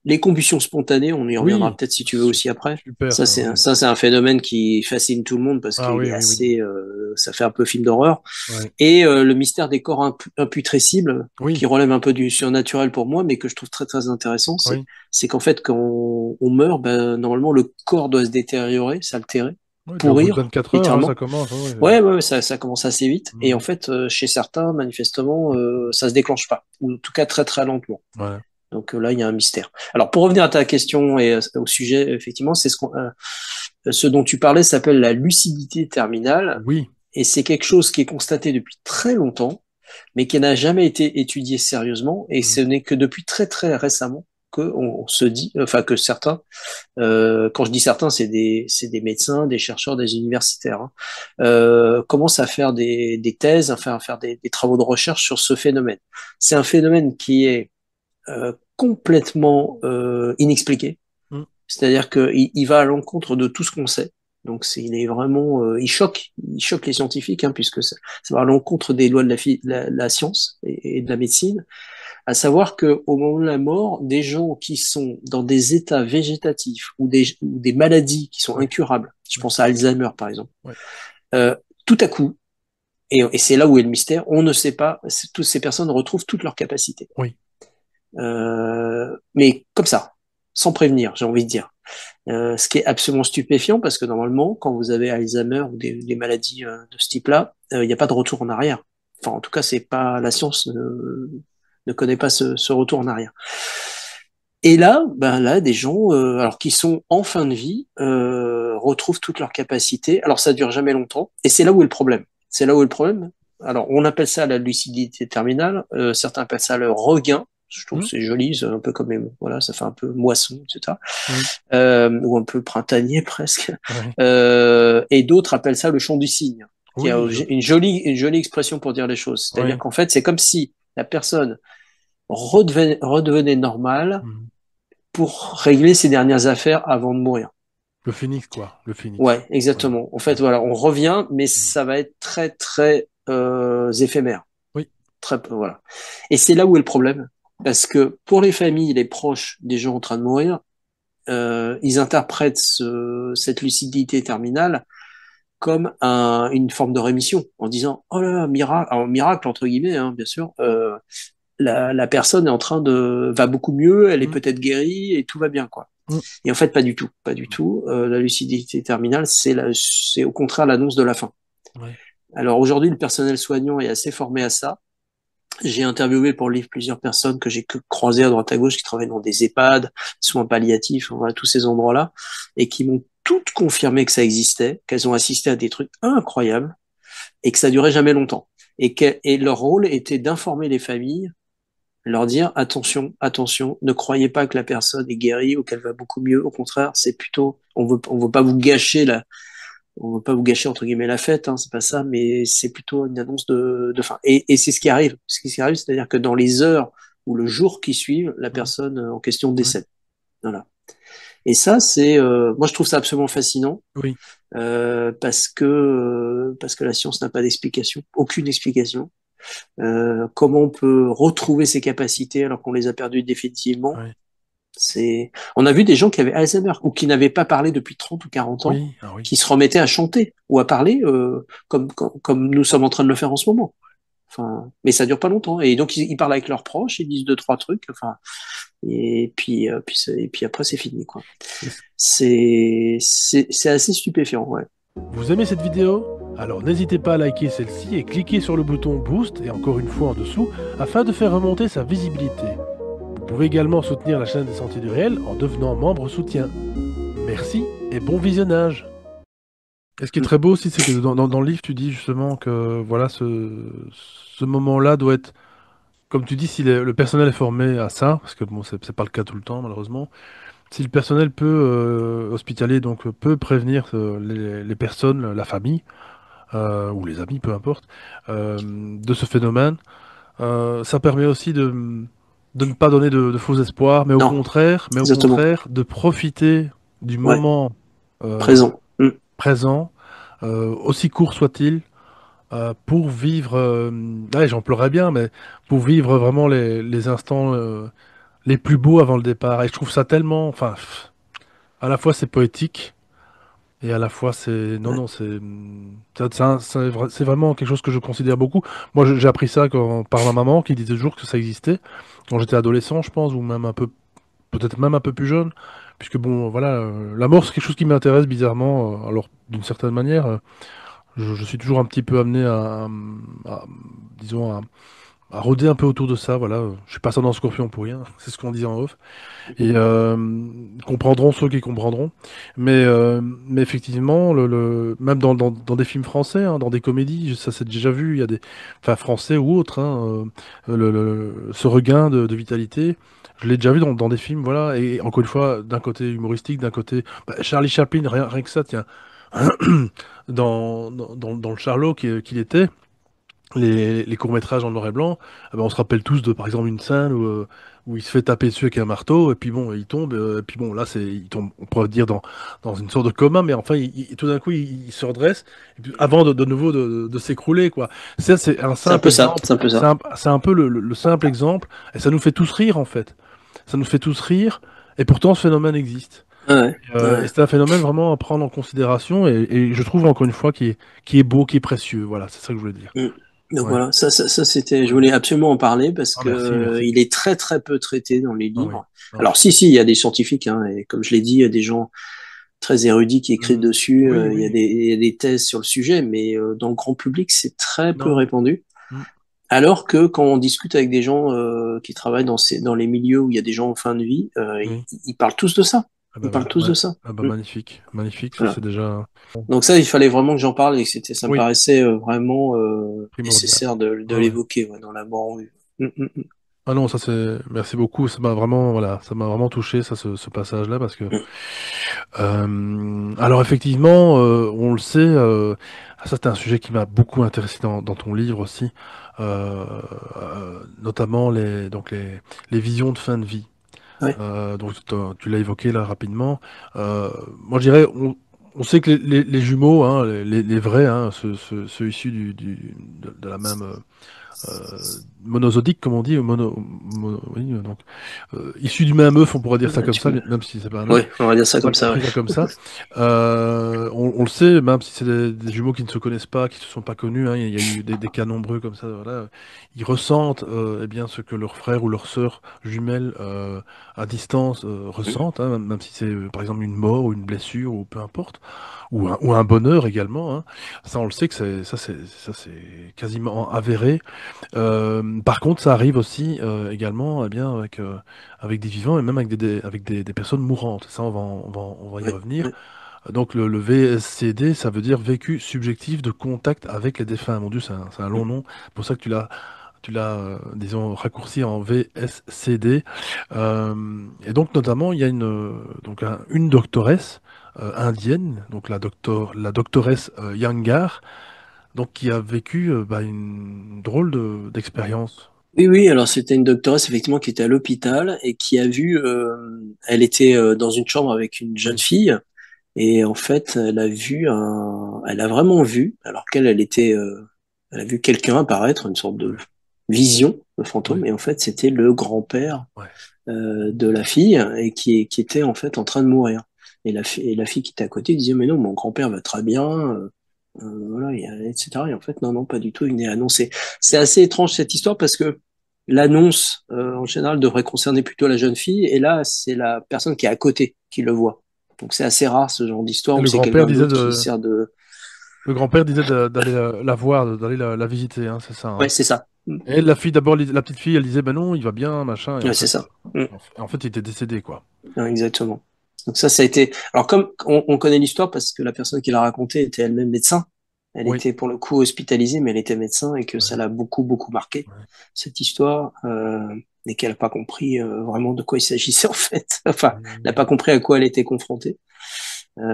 les combustions spontanées. On y reviendra Oui, peut-être si tu veux aussi après. super ça, oui. Ça c'est un phénomène qui fascine tout le monde parce Ah qu'il oui, est oui, oui. assez, ça fait un peu film d'horreur. Ouais. Et le mystère des corps imputrescibles, Oui, qui relève un peu du surnaturel pour moi, mais que je trouve très très intéressant, oui. c'est qu'en fait quand on meurt, ben, normalement le corps doit se détériorer, s'altérer, Oui, puis au bout de pourrir, 24 heures, hein, ça littéralement. commence. Ouais, Ouais, ouais, ouais, ça commence assez vite. Et en Mhm. fait, chez certains, manifestement, ça se déclenche pas, ou en tout cas très très lentement. Ouais. Donc là, il y a un mystère. Alors pour revenir à ta question et au sujet, effectivement, ce dont tu parlais s'appelle la lucidité terminale, Oui. et c'est quelque chose qui est constaté depuis très longtemps, mais qui n'a jamais été étudié sérieusement, et ce Mhm. n'est que depuis très très récemment. que on se dit, enfin que certains, quand je dis certains, c'est des médecins, des chercheurs, des universitaires, hein, commencent à faire des thèses, enfin à faire des travaux de recherche sur ce phénomène. C'est un phénomène qui est complètement inexpliqué. Mm. C'est-à-dire qu'il va à l'encontre de tout ce qu'on sait. Donc il est vraiment, il choque les scientifiques, hein, puisque ça va à l'encontre des lois de la science et de la médecine. À savoir que au moment de la mort, des gens qui sont dans des états végétatifs ou des maladies qui sont Oui, incurables, je oui, pense à Alzheimer par exemple, oui, tout à coup, et c'est là où est le mystère, on ne sait pas, toutes ces personnes retrouvent toutes leurs capacités. oui, Mais comme ça, sans prévenir, j'ai envie de dire. Ce qui est absolument stupéfiant parce que normalement, quand vous avez Alzheimer ou des maladies de ce type-là, il n'y a pas de retour en arrière. Enfin, en tout cas, c'est pas la science ne connaît pas ce retour en arrière. Et là, ben là, des gens, alors qui sont en fin de vie, retrouvent toutes leurs capacités. Alors, ça dure jamais longtemps, et c'est là où est le problème. C'est là où est le problème. Alors, on appelle ça la lucidité terminale. Certains appellent ça le regain. Je trouve que mm, c'est joli, c'est un peu comme voilà, ça fait un peu moisson, etc. oui, Ou un peu printanier presque. oui, Et d'autres appellent ça le chant du cygne, qui a oui, une jolie expression pour dire les choses. C'est-à-dire oui, qu'en fait, c'est comme si la personne redevenait normale mm. pour régler ses dernières affaires avant de mourir. Le phénix, quoi, le phénix. Ouais, Voilà. exactement. En Ouais. fait, voilà, on revient, mais Mm. ça va être très, très éphémère. Oui, Très peu, voilà. Et c'est là où est le problème. Parce que pour les familles, les proches des gens en train de mourir, ils interprètent cette lucidité terminale comme une forme de rémission, en disant oh là là, miracle, alors, miracle entre guillemets, hein, bien sûr. La personne est en train va beaucoup mieux, elle est mm, peut-être guérie et tout va bien, quoi. mm, Et en fait, pas du tout, pas du tout. La lucidité terminale, c'est au contraire l'annonce de la fin. ouais. Alors aujourd'hui, le personnel soignant est assez formé à ça. J'ai interviewé pour le livre plusieurs personnes que j'ai croisées à droite à gauche qui travaillent dans des EHPAD, soins palliatifs, voilà, tous ces endroits-là, et qui m'ont toutes confirmé que ça existait, qu'elles ont assisté à des trucs incroyables et que ça durait jamais longtemps. Et leur rôle était d'informer les familles, leur dire attention, attention, ne croyez pas que la personne est guérie ou qu'elle va beaucoup mieux. Au contraire, c'est plutôt, on veut pas vous gâcher on veut pas vous gâcher entre guillemets la fête, hein, c'est pas ça, mais c'est plutôt une annonce de fin. Et c'est ce qui arrive. Ce qui arrive, c'est-à-dire que dans les heures ou le jour qui suivent, la Mm, personne en question ouais. décède. Voilà. Et ça, moi je trouve ça absolument fascinant Oui, parce que la science n'a pas d'explication, aucune explication. Comment on peut retrouver ses capacités alors qu'on les a perdues définitivement? ouais. On a vu des gens qui avaient Alzheimer ou qui n'avaient pas parlé depuis 30 ou 40 ans, Oui, ah oui. qui se remettaient à chanter ou à parler comme nous sommes en train de le faire en ce moment. Enfin, mais ça dure pas longtemps. Et donc ils parlent avec leurs proches, ils disent deux trois trucs. Enfin, et puis après c'est fini quoi. Est-ce C'est assez stupéfiant, ouais. que vous aimez cette vidéo? Alors n'hésitez pas à liker celle-ci et cliquer sur le bouton Boost, et encore une fois en dessous, afin de faire remonter sa visibilité. Vous pouvez également soutenir la chaîne des Sentiers du Réel en devenant membre soutien. Merci et bon visionnage. Et ce qui est très beau aussi, c'est que dans le livre, tu dis justement que voilà, ce moment-là doit être, comme tu dis, si le personnel est formé à ça, parce que bon, c'est pas le cas tout le temps, malheureusement, si le personnel peut, hospitalier, donc peut prévenir les personnes, la famille, ou les amis, peu importe, de ce phénomène, ça permet aussi de ne pas donner de faux espoirs, Non, mais au exactement. contraire, de profiter du Ouais, moment euh, présent. présent, aussi court soit-il, pour vivre, ouais, j'en pleurais bien, mais pour vivre vraiment les instants les plus beaux avant le départ. Et je trouve ça tellement, enfin, à la fois c'est poétique, et à la fois c'est, non, Ouais. non, c'est vraiment quelque chose que je considère beaucoup. Moi, j'ai appris ça par ma maman qui disait toujours que ça existait, quand j'étais adolescent, je pense, ou même un peu, peut-être même un peu plus jeune. Puisque bon, voilà, la mort c'est quelque chose qui m'intéresse bizarrement. Alors d'une certaine manière, je suis toujours un petit peu amené disons, à rôder un peu autour de ça. Voilà, je suis pas ça dans Scorpion pour rien. C'est ce qu'on dit en off. Et comprendront ceux qui comprendront. Mais effectivement, même dans des films français, hein, dans des comédies, ça s'est déjà vu, il y a des, enfin français ou autres, hein, ce regain de vitalité, je l'ai déjà vu dans des films, voilà. Et encore une fois, d'un côté humoristique, d'un côté, Charlie Chaplin, rien que ça, tiens, dans le Charlot qu'il était les courts-métrages en noir et blanc, on se rappelle tous de, par exemple, une scène où il se fait taper dessus avec un marteau, et puis bon, il tombe, et puis bon, là, il tombe, on pourrait dire, dans une sorte de coma, mais enfin, tout d'un coup, il se redresse, et puis, avant de nouveau de s'écrouler, quoi. Ça, c'est un C'est un simple peu ça, exemple, c'est un peu ça. c'est un peu le simple exemple, et ça nous fait tous rire, en fait. Ça nous fait tous rire, et pourtant, ce phénomène existe. Ouais, Et ouais. c'est un phénomène vraiment à prendre en considération, et je trouve, encore une fois, qui est beau, qui est précieux. Voilà, c'est ça que je voulais dire. Mm. Donc Ouais. voilà, ça c'était, je Ouais. voulais absolument en parler parce Ah, que merci, merci. il est très très peu traité dans les Ah oui. livres. Ah oui. Alors si, il y a des scientifiques, hein, et comme je l'ai dit, il y a des gens très érudits qui écrivent Mhm. dessus, Oui, il y a oui. des thèses sur le sujet, mais dans le grand public, c'est très peu Non. répandu. Mhm. Alors que quand on discute avec des gens qui travaillent dans les milieux où il y a des gens en fin de vie, Oui. ils parlent tous de ça. Ah bah, Ils parlent tous de ça. Mm. magnifique. Magnifique, ça Voilà. c'est déjà bon, Donc ça, il fallait vraiment que j'en parle et que ça me oui, paraissait vraiment primordial. nécessaire de Ouais, ouais. l'évoquer ouais, dans la mort en vue. Mm, mm, Ah non, ça c'est. Merci beaucoup. Ça m'a vraiment, voilà, ça m'a vraiment touché, ça, ce passage-là, parce que. mm. Alors effectivement, on le sait. Ça c'est un sujet qui m'a beaucoup intéressé dans ton livre aussi, notamment les visions de fin de vie. Ouais. Donc tu l'as évoqué là rapidement. Moi je dirais, on sait que les jumeaux, hein, les vrais, hein, ceux issus de la même monosodique, comme on dit, oui, donc issus du même œuf, on pourrait dire ça comme ça, même si c'est pas un œuf. Ouais, on va dire ça On va comme le ça. Ouais. pris ça comme ça. On le sait, même si c'est des jumeaux qui ne se connaissent pas, qui ne se sont pas connus, hein, il y a eu des cas nombreux comme ça. Voilà. Ils ressentent eh bien, ce que leur frère ou leur sœur jumelle à distance Mm. ressentent, hein, même si c'est par exemple une mort ou une blessure ou peu importe, ou un bonheur également. Hein. Ça, on le sait que ça, c'est quasiment avéré. Par contre, ça arrive aussi également eh bien, avec des vivants et même avec des personnes mourantes. Ça, on va y Ouais, revenir. ouais. Donc, le VSCD, ça veut dire vécu subjectif de contact avec les défunts. Mon Dieu, c'est un long Mm. nom. C'est pour ça que tu l'as, disons, raccourci en VSCD. Et donc, notamment, il y a une doctoresse indienne, donc la doctoresse Yangar, donc qui a vécu une drôle d'expérience. Oui, oui, alors c'était une doctoresse effectivement qui était à l'hôpital et qui a vu, elle était dans une chambre avec une jeune Oui, fille et en fait elle a vraiment vu, alors qu'elle, elle a vu quelqu'un apparaître, une sorte de ouais, vision, de ouais, fantôme, et en fait c'était le grand-père ouais. de la fille et qui était en fait en train de mourir. Et la fille qui était à côté disait, mais non, mon grand-père va très bien, voilà, etc. Et en fait, non, non, pas du tout, il n'est annoncé. C'est assez étrange cette histoire parce que l'annonce, en général, devrait concerner plutôt la jeune fille, et là, c'est la personne qui est à côté qui le voit. Donc c'est assez rare ce genre d'histoire Et où c'est quelqu'un d'autre qui sert de... le grand-père disait d'aller la voir, d'aller la visiter, hein, c'est ça. Ouais, Hein. c'est ça. Et la fille, d'abord, la petite fille, elle disait, ben non, il va bien, machin, et Ouais, c'est ça. Mm. en fait, il était décédé, quoi. Ouais, exactement. Donc ça a été. Alors comme on connaît l'histoire parce que la personne qui l'a raconté était elle-même médecin, elle Oui, était pour le coup hospitalisée, mais elle était médecin et que ça ouais, l'a beaucoup beaucoup marqué ouais. cette histoire et qu'elle n'a pas compris vraiment de quoi il s'agissait en fait. Enfin, elle n'a pas Mmh. compris à quoi elle était confrontée.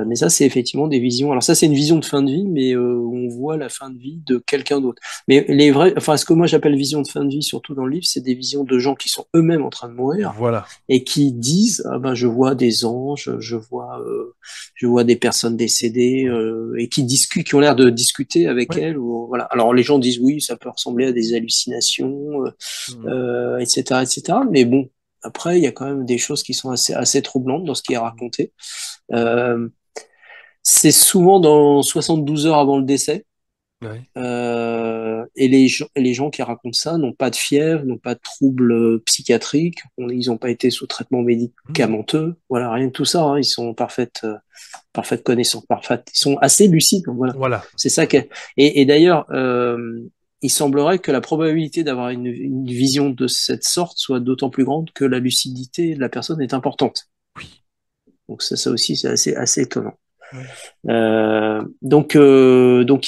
Mais ça, c'est effectivement des visions. Alors ça, c'est une vision de fin de vie, mais où on voit la fin de vie de quelqu'un d'autre. Mais les vrais, enfin, ce que moi j'appelle vision de fin de vie, surtout dans le livre, c'est des visions de gens qui sont eux-mêmes en train de mourir Voilà. et qui disent, ah ben, je vois des anges, je vois des personnes décédées, Ouais. et qui discutent, qui ont l'air de discuter avec Ouais. elles. Ou, voilà. Alors les gens disent oui, ça peut ressembler à des hallucinations, Mmh. etc., etc. Mais bon. Après, il y a quand même des choses qui sont assez troublantes dans ce qui est raconté. Euh, c'est souvent dans 72 heures avant le décès. Ouais. Et les gens qui racontent ça n'ont pas de fièvre, n'ont pas de troubles psychiatriques, ils n'ont pas été sous traitement Mmh. médicamenteux. Voilà, rien de tout ça. Hein, ils sont parfaite connaissance, parfaite. Ils sont assez lucides. Donc voilà, Voilà. c'est ça. Et d'ailleurs, il semblerait que la probabilité d'avoir une vision de cette sorte soit d'autant plus grande que la lucidité de la personne est importante. Oui, Donc ça aussi, c'est assez étonnant. oui, Donc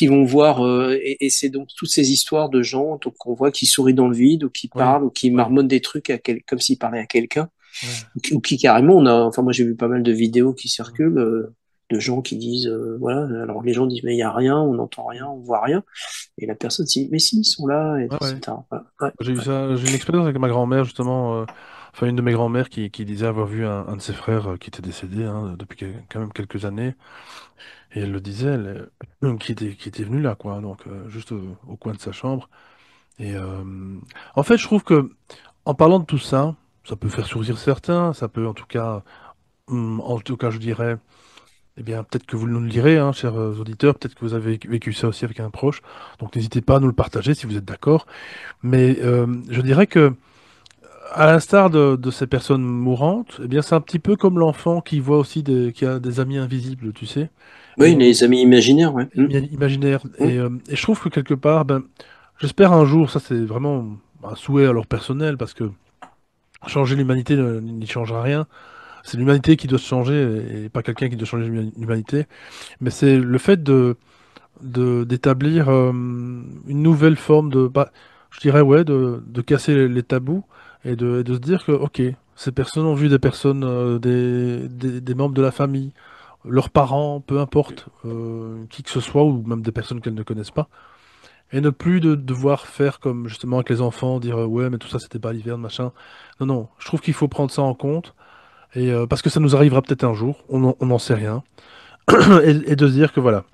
ils vont voir, et c'est donc toutes ces histoires de gens donc on voit qui sourient dans le vide ou qui oui, parlent ou qui oui, marmonnent des trucs comme s'ils parlaient à quelqu'un oui. ou qui carrément enfin moi j'ai vu pas mal de vidéos qui circulent de gens qui disent voilà, alors les gens disent mais il y a rien, on n'entend rien, on voit rien, et la personne dit mais si, ils sont là, Ouais, ouais. etc. Voilà. Ouais, J'ai eu ouais. ça, j'ai une expérience avec ma grand-mère justement, enfin une de mes grand-mères qui disait avoir vu un de ses frères qui était décédé depuis quand même quelques années, et elle le disait, qui était venu là quoi, donc juste au coin de sa chambre. Et en fait, je trouve que en parlant de tout ça, ça peut faire sourire certains, ça peut en tout cas, je dirais, eh bien peut-être que vous nous le direz, hein, chers auditeurs, peut-être que vous avez vécu ça aussi avec un proche, donc n'hésitez pas à nous le partager si vous êtes d'accord. Mais je dirais que à l'instar de ces personnes mourantes, eh bien, c'est un petit peu comme l'enfant qui voit aussi qui a des amis invisibles, tu sais, Oui, les amis imaginaires, ouais. imaginaires. Mm. Et je trouve que quelque part, ben, j'espère un jour, ça c'est vraiment un souhait alors personnel, parce que changer l'humanité n'y changera rien. C'est l'humanité qui doit se changer et pas quelqu'un qui doit changer l'humanité. Mais c'est le fait d'établir une nouvelle forme bah, je dirais ouais, de casser les tabous et de se dire que ok, ces personnes ont vu des personnes, des membres de la famille, leurs parents, peu importe, qui que ce soit, ou même des personnes qu'elles ne connaissent pas, et ne plus de devoir faire comme justement avec les enfants, dire ouais mais tout ça c'était pas l'hiver, machin. Non non, je trouve qu'il faut prendre ça en compte, et parce que ça nous arrivera peut-être un jour, on n'en sait rien, et de se dire que voilà,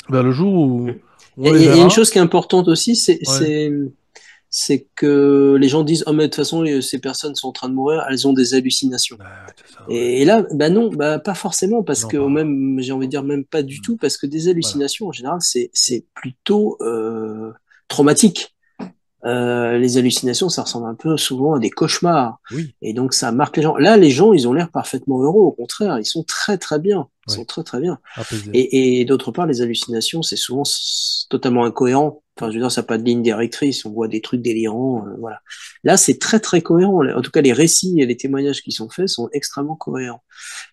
ben, le jour où où on les Et une verra. chose qui est importante aussi, Ouais. c'est que les gens disent, oh, mais de toute façon, ces personnes sont en train de mourir, elles ont des hallucinations. Ouais, c'est ça, ouais. Et là, bah non, bah pas forcément, parce Non, que pas. même, j'ai envie de dire même pas du Hmm. tout, parce que des Voilà. hallucinations, en général, c'est plutôt traumatique. Les hallucinations, ça ressemble un peu souvent à des cauchemars. Oui, Et donc, ça marque les gens. Là, les gens, ils ont l'air parfaitement heureux. Au contraire, ils sont très, très bien. Ils oui. sont très, très bien. Apaisé. Et d'autre part, les hallucinations, c'est souvent totalement incohérent. Enfin, je veux dire, ça n'a pas de ligne directrice. On voit des trucs délirants. Voilà. Là, c'est très, très cohérent. En tout cas, les récits et les témoignages qui sont faits sont extrêmement cohérents.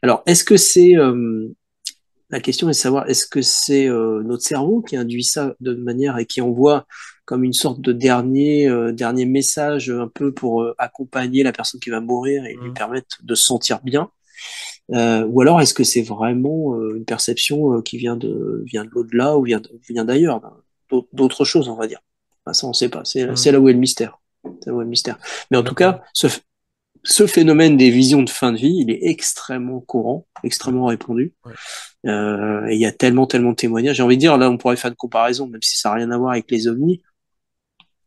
Alors, est-ce que la question est de savoir, est-ce que c'est notre cerveau qui induit ça de manière et qui envoie comme une sorte de dernier message un peu pour accompagner la personne qui va mourir et lui Hmm. permettre de se sentir bien, ou alors est-ce que c'est vraiment une perception qui vient de l'au-delà ou vient d'ailleurs, d'autres choses, on va dire. Enfin, ça, on ne sait pas. Hmm. C'est là où est le mystère. C'est là où est le mystère. Mais en tout D'accord. cas, ce phénomène des visions de fin de vie, il est extrêmement courant, Ouais, extrêmement répandu. ouais. Et il y a tellement de témoignages. J'ai envie de dire, là, on pourrait faire une comparaison, même si ça n'a rien à voir avec les ovnis,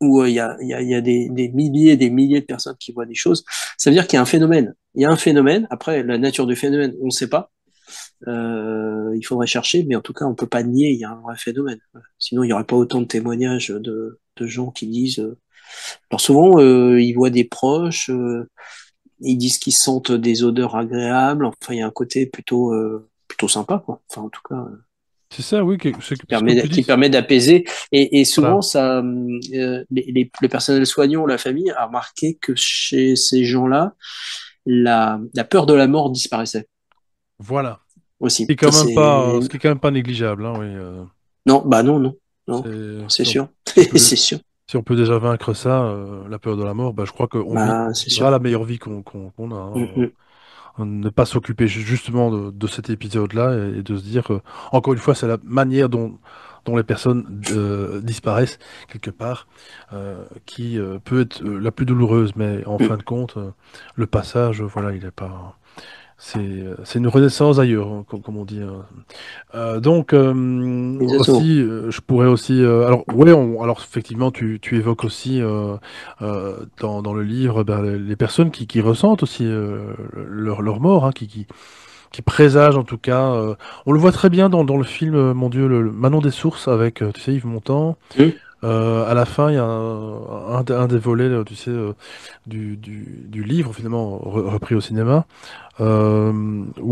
où il y a des milliers et des milliers de personnes qui voient des choses. Ça veut dire qu'il y a un phénomène. Il y a un phénomène. Après, la nature du phénomène, on ne sait pas. Il faudrait chercher, mais en tout cas, on peut pas nier, il y a un vrai phénomène. Sinon, il n'y aurait pas autant de témoignages de gens qui disent. Alors souvent, ils voient des proches, ils disent qu'ils sentent des odeurs agréables. Enfin, il y a un côté plutôt sympa, quoi. Enfin, en tout cas, C'est ça, oui, c'est comme tu qui dis. permet d'apaiser. Et souvent, Voilà. ça, le personnel soignant, la famille, a remarqué que chez ces gens-là, la peur de la mort disparaissait Voilà. aussi. Ça, c'est Ce qui est quand même pas négligeable, hein, oui. non, bah non, non, non, c'est Si on, sûr, si on peut, c'est sûr. si on peut déjà vaincre ça, la peur de la mort, bah, je crois Bah, on c'est vivra sûr. la meilleure vie qu'on a, Mm, hein. mm. Ne pas s'occuper justement de cet épisode-là et de se dire que, encore une fois, c'est la manière dont les personnes disparaissent quelque part qui peut être la plus douloureuse, mais en fin Mm. de compte, le passage, voilà, il est pas. C'est une renaissance ailleurs, hein, comme on dit. Donc Exactement. aussi, je pourrais aussi. Alors ouais, alors effectivement, tu évoques aussi dans le livre ben, les personnes qui ressentent aussi leur mort, hein, qui présagent en tout cas. On le voit très bien dans le film, mon Dieu, le Manon des Sources avec, tu sais, Yves Montand. Mm. À la fin, il y a un des volets, tu sais, du livre finalement repris au cinéma où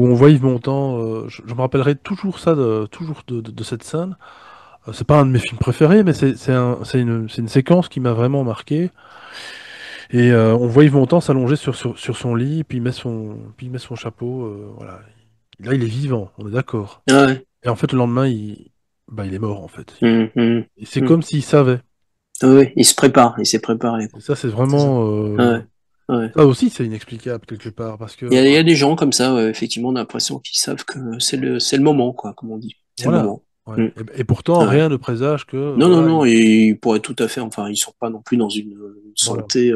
on voit Yves Montand. Je me rappellerai toujours ça, toujours de cette scène, C'est pas un de mes films préférés, mais c'est une séquence qui m'a vraiment marqué. Et on voit Yves Montand s'allonger sur son lit, puis il met son chapeau. Voilà. Là, il est vivant, on est d'accord. Ah ouais. Et en fait, le lendemain, il est mort, en fait. Hum, hum, Et c'est hum. comme s'il savait. Ah ouais, il se prépare, il s'est préparé, Et quoi. ça, c'est C'est ça. vraiment. Ah ouais. Ah ouais. Ça aussi, c'est inexplicable, quelque part. Parce que, Il y a des gens comme ça, ouais, effectivement, on a l'impression qu'ils savent que c'est le moment, quoi, comme on dit. C'est le voilà. moment. Ouais. Hum. Et pourtant, Ah ouais. rien ne présage que. Non, non, Voilà. non, ils pourraient tout à fait, enfin, ils sont pas non plus dans une Voilà. santé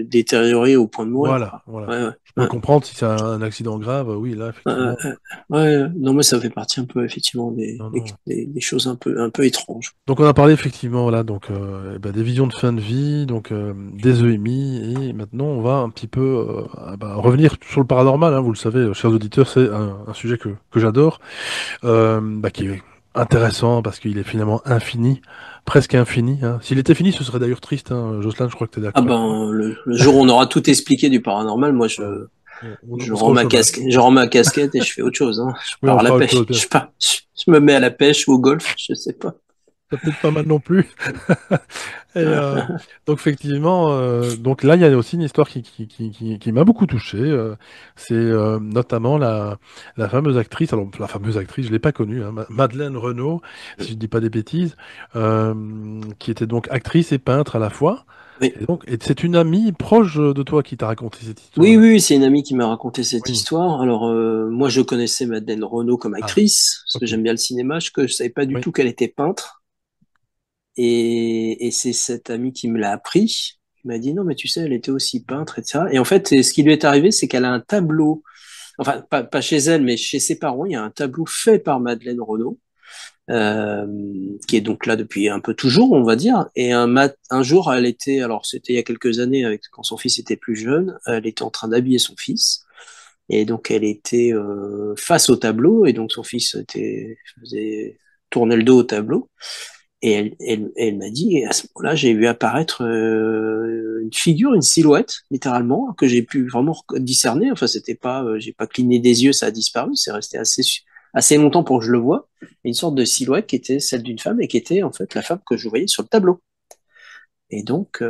détériorée au point de mourir, Voilà. quoi. Voilà. Ouais, ouais, Je peux ouais. comprendre si c'est un accident grave. Oui, là, Ouais, ouais, effectivement. ouais. Ouais, non, moi, ça fait partie un peu, effectivement, Non, non. des choses un peu étranges. Donc on a parlé effectivement voilà donc eh ben, des visions de fin de vie, donc des EMI et maintenant on va un petit peu revenir sur le paranormal. Hein, vous le savez, chers auditeurs, c'est un sujet que j'adore, qui est intéressant parce qu'il est finalement infini, presque infini. Hein. S'il était fini, ce serait d'ailleurs triste. Hein. Jocelyn, je crois que tu es Ah d'accord avec moi. ben, le jour où on aura tout expliqué du paranormal, moi, Voilà. je On sera rends au ma chômage. casquette, je rends ma casquette et je fais autre chose, hein. Je Oui, on pars à la fera autre pêche. chose, bien sûr. Je me mets à la pêche ou au golf, je sais pas. C'est peut-être pas mal non plus. Et donc effectivement, donc là il y a aussi une histoire qui m'a beaucoup touché. C'est notamment la fameuse actrice. Alors la fameuse actrice, je l'ai pas connue, hein, Madeleine Renaud, si je dis pas des bêtises, qui était donc actrice et peintre à la fois. Oui. Et c'est une amie proche de toi qui t'a raconté cette Oui, histoire-là. oui, c'est une amie qui m'a raconté cette Oui. histoire. Alors, moi, je connaissais Madeleine Renaud comme Ah, actrice, parce que ok. j'aime bien le cinéma. Je savais pas du Oui. tout qu'elle était peintre. Et c'est cette amie qui me l'a appris. Il m'a dit, non, mais tu sais, elle était aussi peintre, etc. Et en fait, ce qui lui est arrivé, c'est qu'elle a un tableau, enfin, pas chez elle, mais chez ses parents, il y a un tableau fait par Madeleine Renaud, euh, qui est donc là depuis un peu toujours, on va dire. Et un jour, elle était, alors c'était il y a quelques années, quand son fils était plus jeune, elle était en train d'habiller son fils. Et donc, elle était face au tableau, et donc son fils faisait tourner le dos au tableau. Et elle m'a dit, et à ce moment-là, j'ai vu apparaître une figure, une silhouette, littéralement, que j'ai pu vraiment discerner. Enfin, c'était pas, j'ai pas cligné des yeux, ça a disparu. C'est resté assez longtemps pour que je le voie. Et une sorte de silhouette qui était celle d'une femme et qui était en fait la femme que je voyais sur le tableau. Et donc,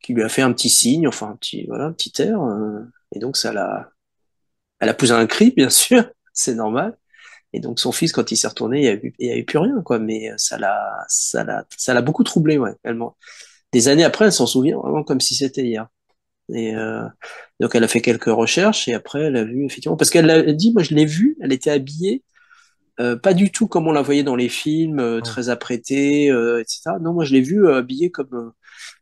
qui lui a fait un petit signe, enfin un petit, voilà, un petit air. Et donc, elle a poussé un cri, bien sûr, c'est normal. Et donc son fils, quand il s'est retourné, il y avait plus rien, quoi. Mais ça l'a beaucoup troublé, ouais. Des années après, elle s'en souvient vraiment comme si c'était hier. Et donc elle a fait quelques recherches et après elle a vu effectivement, parce qu'elle a dit, moi je l'ai vue, elle était habillée pas du tout comme on la voyait dans les films, Non. très apprêtée, etc. Non, moi je l'ai vue habillée comme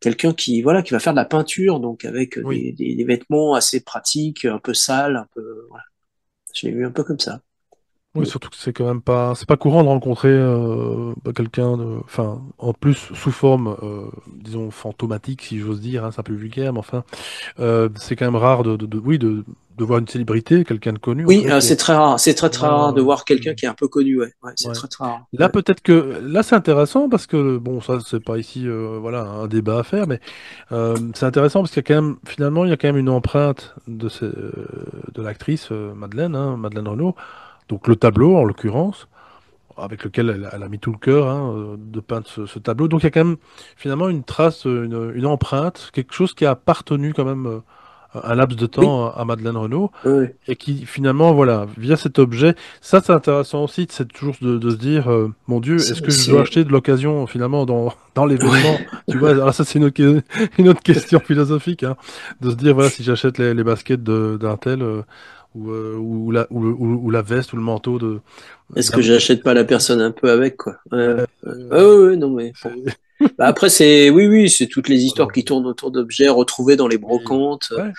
quelqu'un qui, voilà, qui va faire de la peinture, donc avec Oui. des vêtements assez pratiques, un peu sales, un peu, voilà. Je l'ai vue un peu comme ça. Oui, surtout que c'est quand même pas, c'est pas courant de rencontrer quelqu'un de, enfin, en plus sous forme, disons fantomatique, si j'ose dire, hein, c'est un peu vulgaire, mais enfin, c'est quand même rare oui, de voir une célébrité, quelqu'un de connu, en tout Oui, cas, qui est, c'est très rare. C'est très très rare de voilà, voir quelqu'un qui est un peu connu, ouais. Ouais, c'est ouais. très très rare. Là, Ouais. peut-être que, là, c'est intéressant parce que, bon, ça, c'est pas ici, voilà, un débat à faire, mais c'est intéressant parce qu'il y a quand même, finalement, il y a quand même une empreinte de l'actrice Madeleine, hein, Madeleine Renaud, donc le tableau en l'occurrence avec lequel elle a mis tout le cœur hein, de peindre ce tableau. Donc il y a quand même finalement une trace, une empreinte, quelque chose qui a appartenu quand même un laps de Oui, temps à Madeleine Renaud ouais. et qui finalement, voilà, via cet objet, ça c'est intéressant aussi, c'est toujours de se dire, mon Dieu, est-ce que je dois C'est, acheter de l'occasion finalement dans l'événement? ouais. Tu vois, alors ça c'est une autre question philosophique, hein, de se dire, voilà, si j'achète les baskets d'un tel, ou la veste ou le manteau Est-ce d'un que mec j'achète pas la spécialisé. personne un peu avec, quoi? Ouais, Ouais, ouais. Ouais, ouais, ouais, non, mais bon. c'est- Bah, après, oui, oui, c'est toutes les histoires Voilà. qui tournent autour d'objets retrouvés dans les Oui. brocantes. Ouais,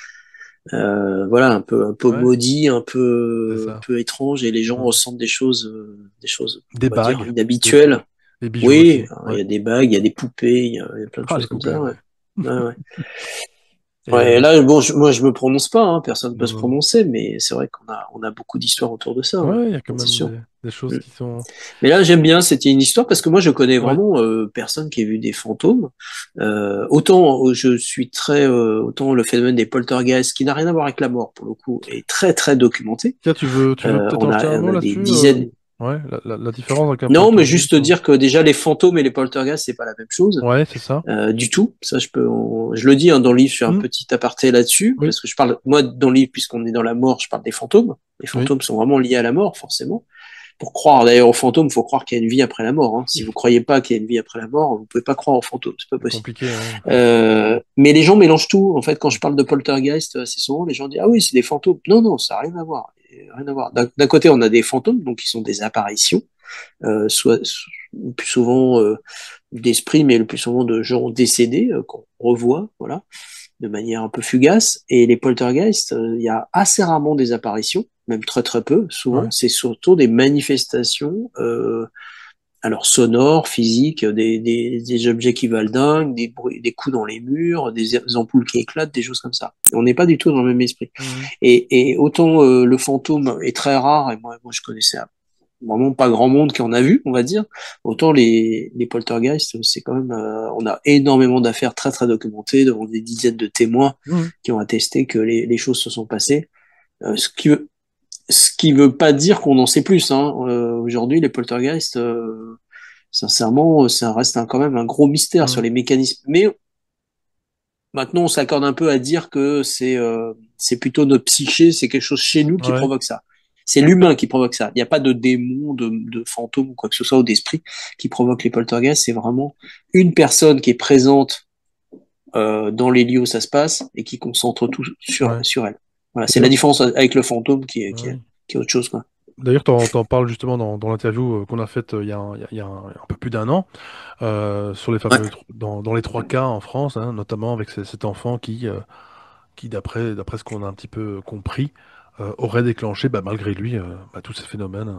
Voilà, un peu ouais, maudits, c'est un ça. peu étranges, et les gens Ouais. ressentent des choses, Des on va dire, bagues, des inhabituelles. bagues, des bijoux Oui, aussi. alors, il Ouais. y a des bagues, il y a des poupées, il y a plein de Ah, choses les comme poupées, ça, ouais. ouais. Ouais, ouais. Et Ouais, et là, bon, moi, je me prononce pas, hein, personne ne peut non, se non, non. prononcer, mais c'est vrai on a beaucoup d'histoires autour de ça, ouais. Ouais, il y a quand C'est même sûr. des choses Mm. qui sont. Mais là, j'aime bien, c'était une histoire parce que moi, je connais Ouais. vraiment personne qui ait vu des fantômes. Autant je suis très, autant le phénomène des poltergeists, qui n'a rien à voir avec la mort pour le coup, est très très documenté. Tiens, tu veux peut-être en jeter un On mot a des là-dessus? dizaines. Ouais, la différence avec un Non, mais juste poltergeist. dire que déjà les fantômes et les poltergeists, c'est pas la même chose. Ouais, c'est ça. Du tout. Ça, je le dis hein, dans le livre, je fais un Hmm, petit aparté là-dessus, oui, parce que je parle, moi, dans le livre, puisqu'on est dans la mort, je parle des fantômes. Les oui. fantômes sont vraiment liés à la mort, forcément. Pour croire d'ailleurs aux fantômes, il faut croire qu'il y a une vie après la mort. Hein. Si vous croyez pas qu'il y a une vie après la mort, vous pouvez pas croire aux fantômes, c'est pas C'est possible. compliqué, ouais. Mais les gens mélangent tout. En fait, quand je parle de poltergeist, assez souvent, les gens disent ah oui, c'est des fantômes. Non, non, ça n'a rien à voir. Rien à voir. D'un côté, on a des fantômes, donc qui sont des apparitions, le plus souvent d'esprits, mais le plus souvent de gens décédés qu'on revoit, voilà, de manière un peu fugace. Et les poltergeists, il y a assez rarement des apparitions, même très très peu. Souvent, Ouais, c'est surtout des manifestations, alors sonores, physiques, des objets qui valent dingue, des bruits, des coups dans les murs, des ampoules qui éclatent, des choses comme ça. On n'est pas du tout dans le même esprit. mhm. Et autant le fantôme est très rare, et moi je connaissais vraiment pas grand monde qui en a vu, on va dire. Autant les poltergeists, c'est quand même, on a énormément d'affaires très très documentées devant des dizaines de témoins Mhm. qui ont attesté que les choses se sont passées. Ce qui veut pas dire qu'on en sait plus. Hein. Aujourd'hui, les poltergeists, sincèrement, ça reste quand même un gros mystère sur Mhm. les mécanismes. Mais maintenant, on s'accorde un peu à dire que c'est plutôt notre psyché, c'est quelque chose chez nous qui Ouais. provoque ça. C'est l'humain qui provoque ça. Il n'y a pas de démon, de fantôme ou quoi que ce soit, ou d'esprit qui provoque les poltergeists. C'est vraiment une personne qui est présente dans les lieux où ça se passe et qui concentre tout Ouais. sur elle. Voilà, c'est la D'ailleurs, différence avec le fantôme ouais. qui est autre chose, quoi. D'ailleurs, t'en parles justement dans l'interview qu'on a faite il y a, il y a un peu plus d'un an, sur les Ouais. fameux, dans les trois cas en France, hein, notamment avec cet enfant qui d'après ce qu'on a un petit peu compris, aurait déclenché, bah, malgré lui, bah, tous ces phénomènes.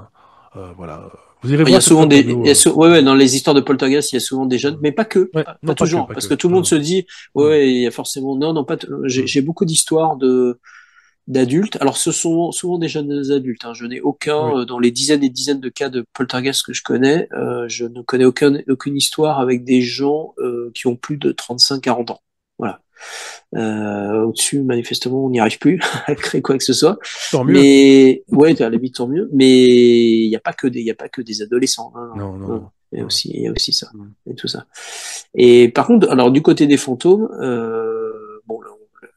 Voilà. Vous irez Il y a voir cette souvent interview. ouais, ouais, dans les histoires de poltergeist, il y a souvent des jeunes, mais pas que, Ouais, pas non, pas que, toujours, pas parce que. que tout le Non, monde non. se dit, ouais, Hmm, ouais, il y a forcément, non, non, pas, hmm. j'ai beaucoup d'histoires d'adultes. Alors, ce sont souvent des jeunes adultes, hein. Je n'ai Oui, aucun, dans les dizaines et dizaines de cas de poltergeist que je connais, je ne connais aucune histoire avec des gens, qui ont plus de 35, 40 ans. Voilà. Au-dessus, manifestement, on n'y arrive plus à créer quoi que ce soit. tant mieux. Mais ouais, à la limite, tant mieux. Mais il y a pas que des adolescents. Non, non, Non, non, non. non. Non. Il y a aussi ça Hmm. et tout ça. Et par contre, alors du côté des fantômes, bon, là,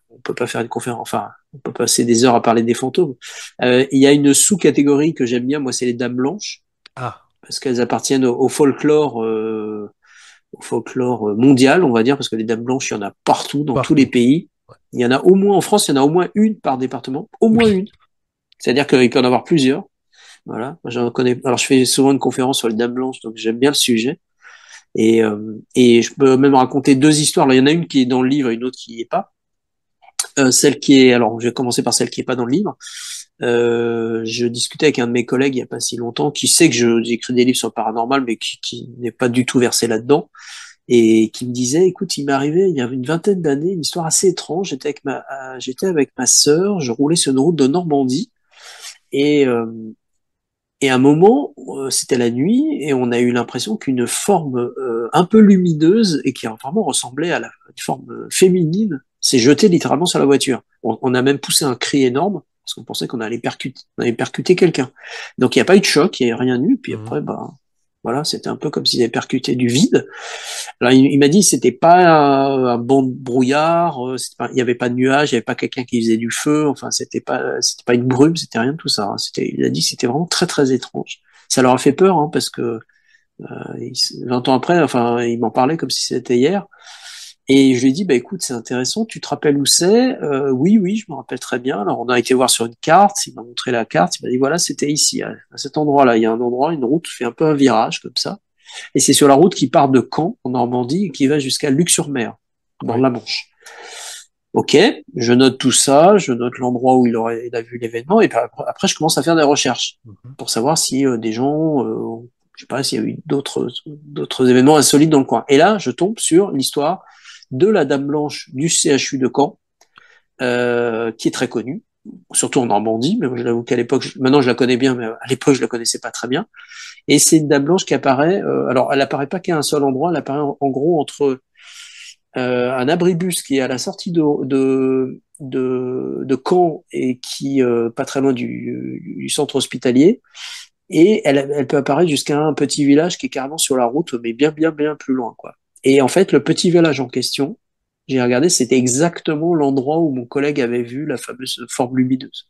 on peut pas faire une conférence. Enfin, on peut passer des heures à parler des fantômes. Il y a une sous-catégorie que j'aime bien. Moi, c'est les dames blanches Ah, parce qu'elles appartiennent au folklore mondial, on va dire, parce que les dames blanches, il y en a partout, dans tous les partout. pays. Il y en a au moins en France, il y en a au moins une par département, au moins Oui. une. C'est-à-dire qu'il peut y en avoir plusieurs. Voilà, j'en connais. Alors je fais souvent une conférence sur les dames blanches, donc j'aime bien le sujet. Et je peux même raconter deux histoires. Alors, il y en a une qui est dans le livre, et une autre qui n'y est pas. Celle qui est, alors je vais commencer par celle qui est pas dans le livre. Je discutais avec un de mes collègues il y a pas si longtemps, qui sait que j'écris des livres sur le paranormal, mais qui n'est pas du tout versé là-dedans, et qui me disait, écoute, il m'est arrivé il y avait une vingtaine d'années une histoire assez étrange. J'étais avec ma sœur, je roulais sur une route de Normandie, et et à un moment, c'était la nuit, et on a eu l'impression qu'une forme un peu lumineuse et qui vraiment ressemblait à une forme féminine s'est jetée littéralement sur la voiture. On a même poussé un cri énorme parce qu'on pensait on allait percuter quelqu'un. Donc il n'y a pas eu de choc, il n'y a rien eu. Puis Mhm. après, bah voilà, c'était un peu comme s'ils avaient percuté du vide. Alors il m'a dit c'était pas un bon brouillard, il y avait pas de nuages, il y avait pas quelqu'un qui faisait du feu, enfin c'était pas une brume, c'était rien de tout ça. Hein. Il a dit que c'était vraiment très très étrange. Ça leur a fait peur hein, parce que 20 ans après, enfin il m'en parlait comme si c'était hier. Et je lui ai dit bah écoute c'est intéressant, tu te rappelles où c'est? Oui oui je me rappelle très bien. Alors on a été voir sur une carte, il m'a montré la carte, il m'a dit voilà c'était ici à cet endroit-là, il y a un endroit, une route fait un peu un virage comme ça. Et c'est sur la route qui part de Caen, en Normandie, et qui va jusqu'à Luc-sur-Mer, dans Oui. la Manche. Ok, je note tout ça, je note l'endroit où il a vu l'événement, et puis après, je commence à faire des recherches Mhm. pour savoir si des gens, je sais pas, s'il y a eu d'autres événements insolites dans le coin. Et là, je tombe sur l'histoire de la Dame Blanche du CHU de Caen, qui est très connue, surtout en Normandie, mais moi, je l'avoue qu'à l'époque, maintenant je la connais bien, mais à l'époque, je la connaissais pas très bien. Et c'est une dame blanche qui apparaît. Alors, elle apparaît pas qu'à un seul endroit. Elle apparaît en gros entre un abribus qui est à la sortie de Caen et qui pas très loin du centre hospitalier, et elle peut apparaître jusqu'à un petit village qui est carrément sur la route, mais bien, bien, bien plus loin, quoi. Et en fait, le petit village en question, j'ai regardé, c'était exactement l'endroit où mon collègue avait vu la fameuse forme lumineuse.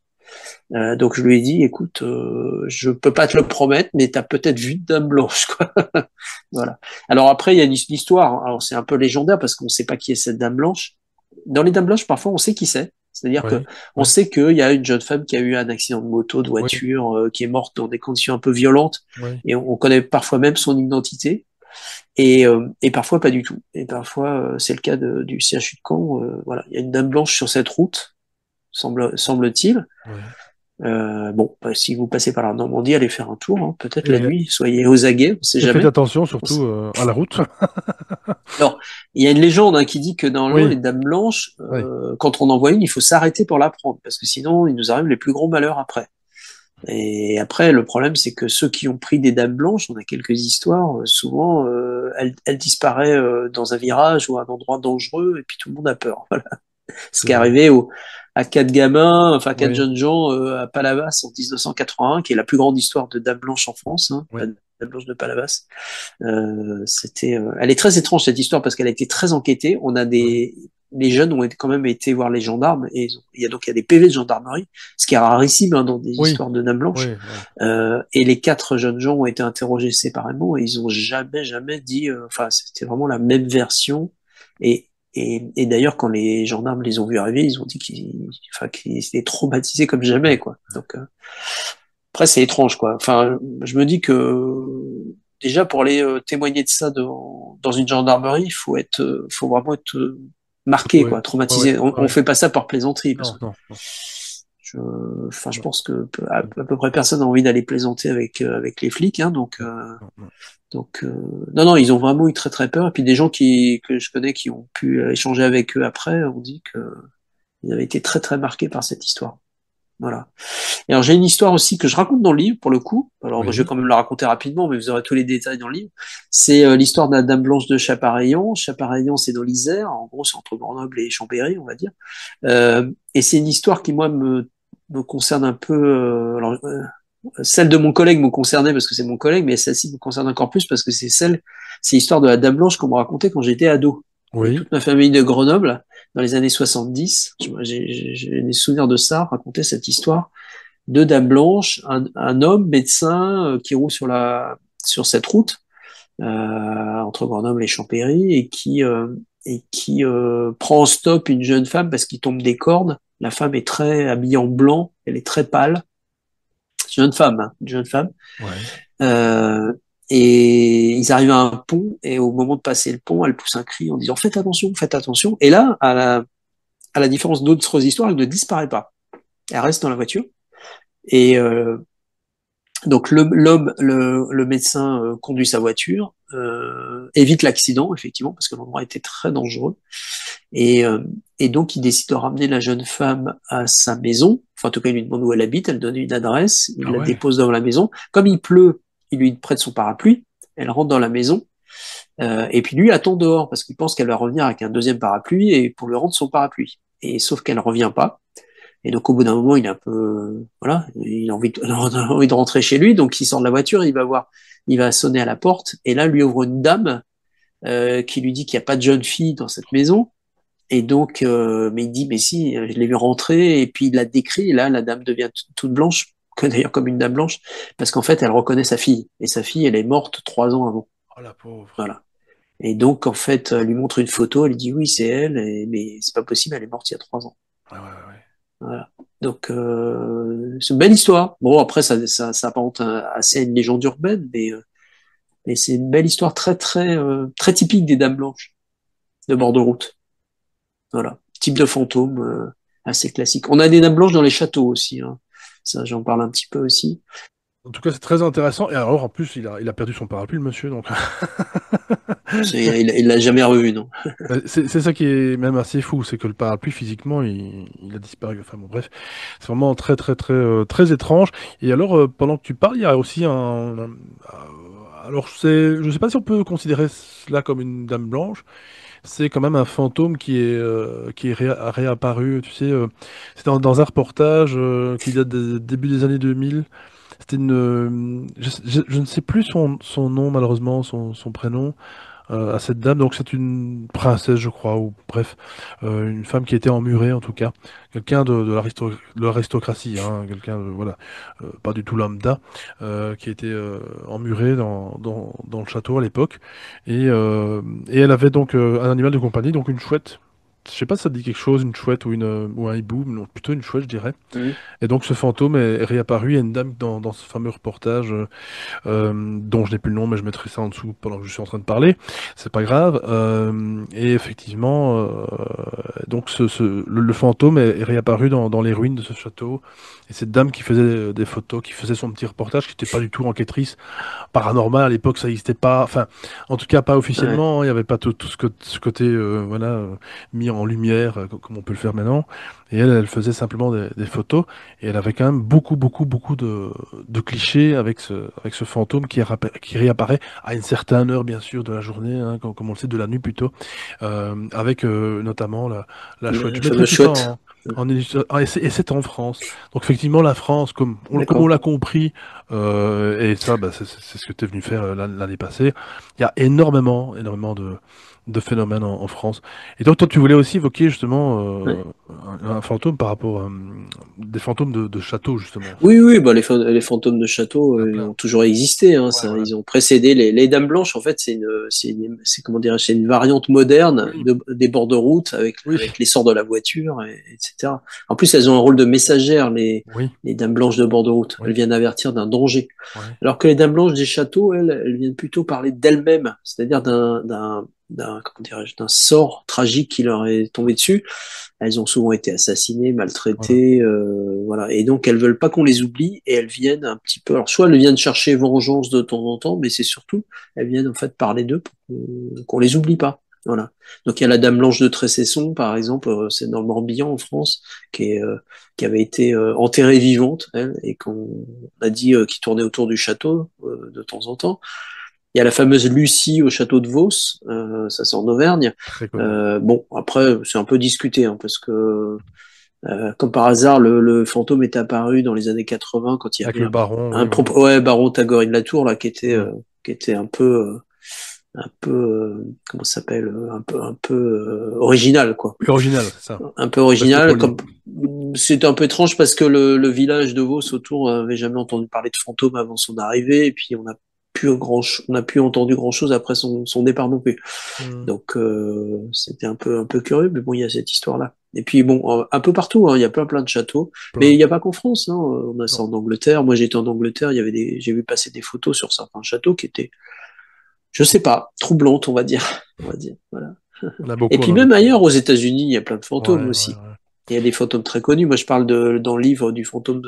Donc je lui ai dit, écoute, je peux pas te le promettre, mais t'as peut-être vu de Dame Blanche, quoi. Voilà. Alors après, il y a une histoire. Hein. Alors c'est un peu légendaire parce qu'on sait pas qui est cette Dame Blanche. Dans les Dames Blanches, parfois, on sait qui c'est. C'est-à-dire que Oui, on oui, sait qu'il y a une jeune femme qui a eu un accident de moto, de oui, voiture, qui est morte dans des conditions un peu violentes, oui. et on connaît parfois même son identité, et parfois pas du tout. Et parfois, c'est le cas du CHU de Caen. Voilà, il y a une Dame Blanche sur cette route, semble-t-il. Oui. Bon, bah, si vous passez par la Normandie, allez faire un tour, hein, peut-être la Et, nuit, soyez aux aguets, on sait et faites jamais. attention surtout à la route. Alors, il y a une légende hein, qui dit que normalement, Oui, les dames blanches, oui. quand on en voit une, il faut s'arrêter pour la prendre, parce que sinon, il nous arrive les plus gros malheurs après. Et après, le problème, c'est que ceux qui ont pris des dames blanches, on a quelques histoires, souvent, elles disparaissent dans un virage ou à un endroit dangereux, et puis tout le monde a peur. Voilà. Ce C'est qui est vrai. arrivé à quatre gamins, enfin quatre Oui, jeunes gens à Palavas en 1981, qui est la plus grande histoire de dames blanches en France, hein, la oui. dame blanche de Palavas. Elle est très étrange cette histoire parce qu'elle a été très enquêtée. Oui, Les jeunes ont quand même été voir les gendarmes et il y a des PV de gendarmerie, ce qui est rarissime hein, dans des oui, histoires de Dame Blanche. oui, oui. Et les quatre jeunes gens ont été interrogés séparément et ils ont jamais dit. Enfin, c'était vraiment la même version. Et d'ailleurs, quand les gendarmes les ont vus arriver, ils ont dit qu'ils étaient traumatisés comme jamais, quoi. Donc après, c'est étrange, quoi. Enfin, je me dis que déjà pour aller témoigner de ça dans une gendarmerie, faut vraiment être marqué, Oui, quoi, oui, oui, traumatisé. On oui. fait pas ça par plaisanterie, parce Non, que non, non. je, enfin, je Non, pense que à peu près personne n'a envie d'aller plaisanter avec les flics, hein, non, non, non. non, non, ils ont vraiment eu très très peur. Et puis des gens que je connais qui ont pu échanger avec eux après ont dit que ils avaient été très très marqués par cette histoire. Voilà. Et alors j'ai une histoire aussi que je raconte dans le livre pour le coup. Alors moi, je vais Oui. quand même la raconter rapidement, mais vous aurez tous les détails dans le livre. C'est l'histoire de la Dame Blanche de Chapareillan. Chapareillan, c'est dans l'Isère. En gros, c'est entre Grenoble et Chambéry, on va dire. Et c'est une histoire qui moi me concerne un peu. Celle de mon collègue me concernait parce que c'est mon collègue, mais celle-ci me concerne encore plus parce que c'est l'histoire de la Dame Blanche qu'on me racontait quand j'étais ado. Et Oui. toute ma famille de Grenoble, dans les années 70, j'ai des souvenirs de ça, raconter cette histoire de Dame Blanche, un homme médecin qui roule sur cette route entre Grenoble et Champéry et qui prend en stop une jeune femme parce qu'il tombe des cordes. La femme est très habillée en blanc, elle est très pâle. C'est une jeune femme, hein, une jeune femme. Oui. Euh, et ils arrivent à un pont et au moment de passer le pont, elle pousse un cri en disant faites attention, faites attention. Et là, à la différence d'autres histoires, elle ne disparaît pas. Elle reste dans la voiture. Et donc le médecin conduit sa voiture, évite l'accident effectivement parce que l'endroit était très dangereux et, euh, et donc il décide de ramener la jeune femme à sa maison. Enfin en tout cas il lui demande où elle habite, elle donne une adresse, il Ah la ouais. dépose dans la maison. Comme il pleut, il lui prête son parapluie, elle rentre dans la maison et puis lui attend dehors parce qu'il pense qu'elle va revenir avec un deuxième parapluie et pour lui rendre son parapluie. Et sauf qu'elle revient pas. Et donc au bout d'un moment, il est un peu, voilà, il a envie de, il a envie de rentrer chez lui, donc il sort de la voiture, il va sonner à la porte, et là lui ouvre une dame qui lui dit qu'il n'y a pas de jeune fille dans cette maison, et donc, mais il dit mais si, je l'ai vu rentrer, et puis il la décrit, et là la dame devient toute blanche, que d'ailleurs comme une dame blanche, parce qu'en fait elle reconnaît sa fille, et sa fille elle est morte 3 ans avant, Oh la pauvre. voilà. Et donc en fait, elle lui montre une photo, elle lui dit oui c'est elle, mais c'est pas possible, elle est morte il y a 3 ans. Ouais, ouais, ouais. Voilà. Donc, c'est une belle histoire. Bon, après, ça s'apparente assez à une légende urbaine, mais c'est une belle histoire très, très, très typique des Dames Blanches de bord de route. Voilà. Type de fantôme assez classique. On a des Dames Blanches dans les châteaux aussi. Hein. Ça, j'en parle un petit peu aussi. En tout cas, c'est très intéressant. Et alors, en plus, il a perdu son parapluie, le monsieur. Donc, Il l'a jamais revu, non. c'est ça qui est même assez fou, c'est que le parapluie, physiquement, il a disparu. Enfin, bon, bref, c'est vraiment très, très, très, très étrange. Et alors, pendant que tu parles, il y a aussi alors, je sais pas si on peut considérer cela comme une dame blanche. C'est quand même un fantôme qui est réapparu. Tu sais, c'est dans un reportage qui date des début des années 2000. C'était je ne sais plus son nom, malheureusement, son prénom. À cette dame. Donc c'est une princesse, je crois, ou bref, une femme qui était emmurée en tout cas, quelqu'un de l'aristocratie, hein, quelqu'un, voilà, pas du tout lambda, qui était emmuré dans le château à l'époque. Et elle avait donc un animal de compagnie, donc une chouette. Je sais pas si ça te dit quelque chose, une chouette ou un hibou, non, plutôt une chouette, je dirais. Mhm. Et donc ce fantôme est réapparu. Il y a une dame dans ce fameux reportage dont je n'ai plus le nom, mais je mettrai ça en dessous pendant que je suis en train de parler. C'est pas grave. Et effectivement, donc le fantôme est réapparu dans les ruines de ce château. Et cette dame qui faisait des photos, qui faisait son petit reportage, qui n'était pas du tout enquêtrice paranormale à l'époque, ça n'existait pas. Enfin, en tout cas, pas Ouais. officiellement. Il n'y avait pas tout ce côté, voilà, mis en lumière comme on peut le faire maintenant. Et elle faisait simplement des photos. Et elle avait quand même beaucoup de clichés avec ce fantôme qui réapparaît à une certaine heure, bien sûr, de la journée, hein, comme on le sait, de la nuit plutôt, avec notamment la chouette. La Je mettrai fameuse tout ça chouette. Ah, et c'est en France. Donc effectivement, la France, comme on D'accord. l'a compris, et ça, bah, c'est ce que tu es venu faire l'année passée, il y a énormément de phénomènes en France. Et donc toi, tu voulais aussi évoquer justement Ouais. un fantôme par rapport à des fantômes de château, justement, en fait. Oui, oui, bah les fantômes de château, Il y en a ils plein. ont toujours existé. Hein, Ouais, ça, voilà. ils ont précédé les Dames Blanches. En fait, c'est comment dirais c'est une variante moderne Oui, des bords de route oui, avec l'essor de la voiture, etc. En plus, elles ont un rôle de messagère, oui, les Dames Blanches de bord de route. Elles oui, viennent avertir d'un danger. ouais. Alors que les Dames Blanches des châteaux, elles viennent plutôt parler d'elles-mêmes, c'est-à-dire comment dirais-je, d'un sort tragique qui leur est tombé dessus. Elles ont souvent été assassinées, Voilà. maltraitées, voilà. Et donc elles veulent pas qu'on les oublie et elles viennent un petit peu. Alors soit elles viennent chercher vengeance de temps en temps, mais c'est surtout elles viennent en fait parler d'eux pour qu'on les oublie pas. Voilà. Donc il y a la Dame Blanche de Tressesson, par exemple, c'est dans le Morbihan en France, qui avait été enterrée vivante, elle, et qu'on a dit qui tournait autour du château de temps en temps. Il y a la fameuse Lucie au château de Vos, ça c'est en Auvergne. Très connu. Bon, après, c'est un peu discuté, hein, parce que, comme par hasard, le fantôme est apparu dans les années 80 quand il y Avec avait le baron, oui, un voilà. ouais, baron Tagorin Latour, là, Mm. qui était un peu, comment ça s'appelle, un peu original, quoi. Oui, original, c'est ça. Un peu Restez original, poli. comme, c'est un peu étrange parce que le village de Vos autour avait jamais entendu parler de fantôme avant son arrivée, et puis on n'a plus entendu grand chose après son départ non plus. Mm. Donc c'était un peu curieux, mais bon, il y a cette histoire-là. Et puis bon, un peu partout, hein, il y a plein de châteaux, mais Plein. il n'y a pas qu'en France, hein, on a ça Non. en Angleterre. Moi, j'étais en Angleterre, j'ai vu passer des photos sur certains châteaux qui étaient, je sais pas, troublantes, on va dire, on va dire. Voilà. On a Et beaucoup en puis même Angleterre. ailleurs, aux États-Unis, il y a plein de fantômes Ouais, ouais, aussi. ouais. Il y a des fantômes très connus. Moi, je parle dans le livre du fantôme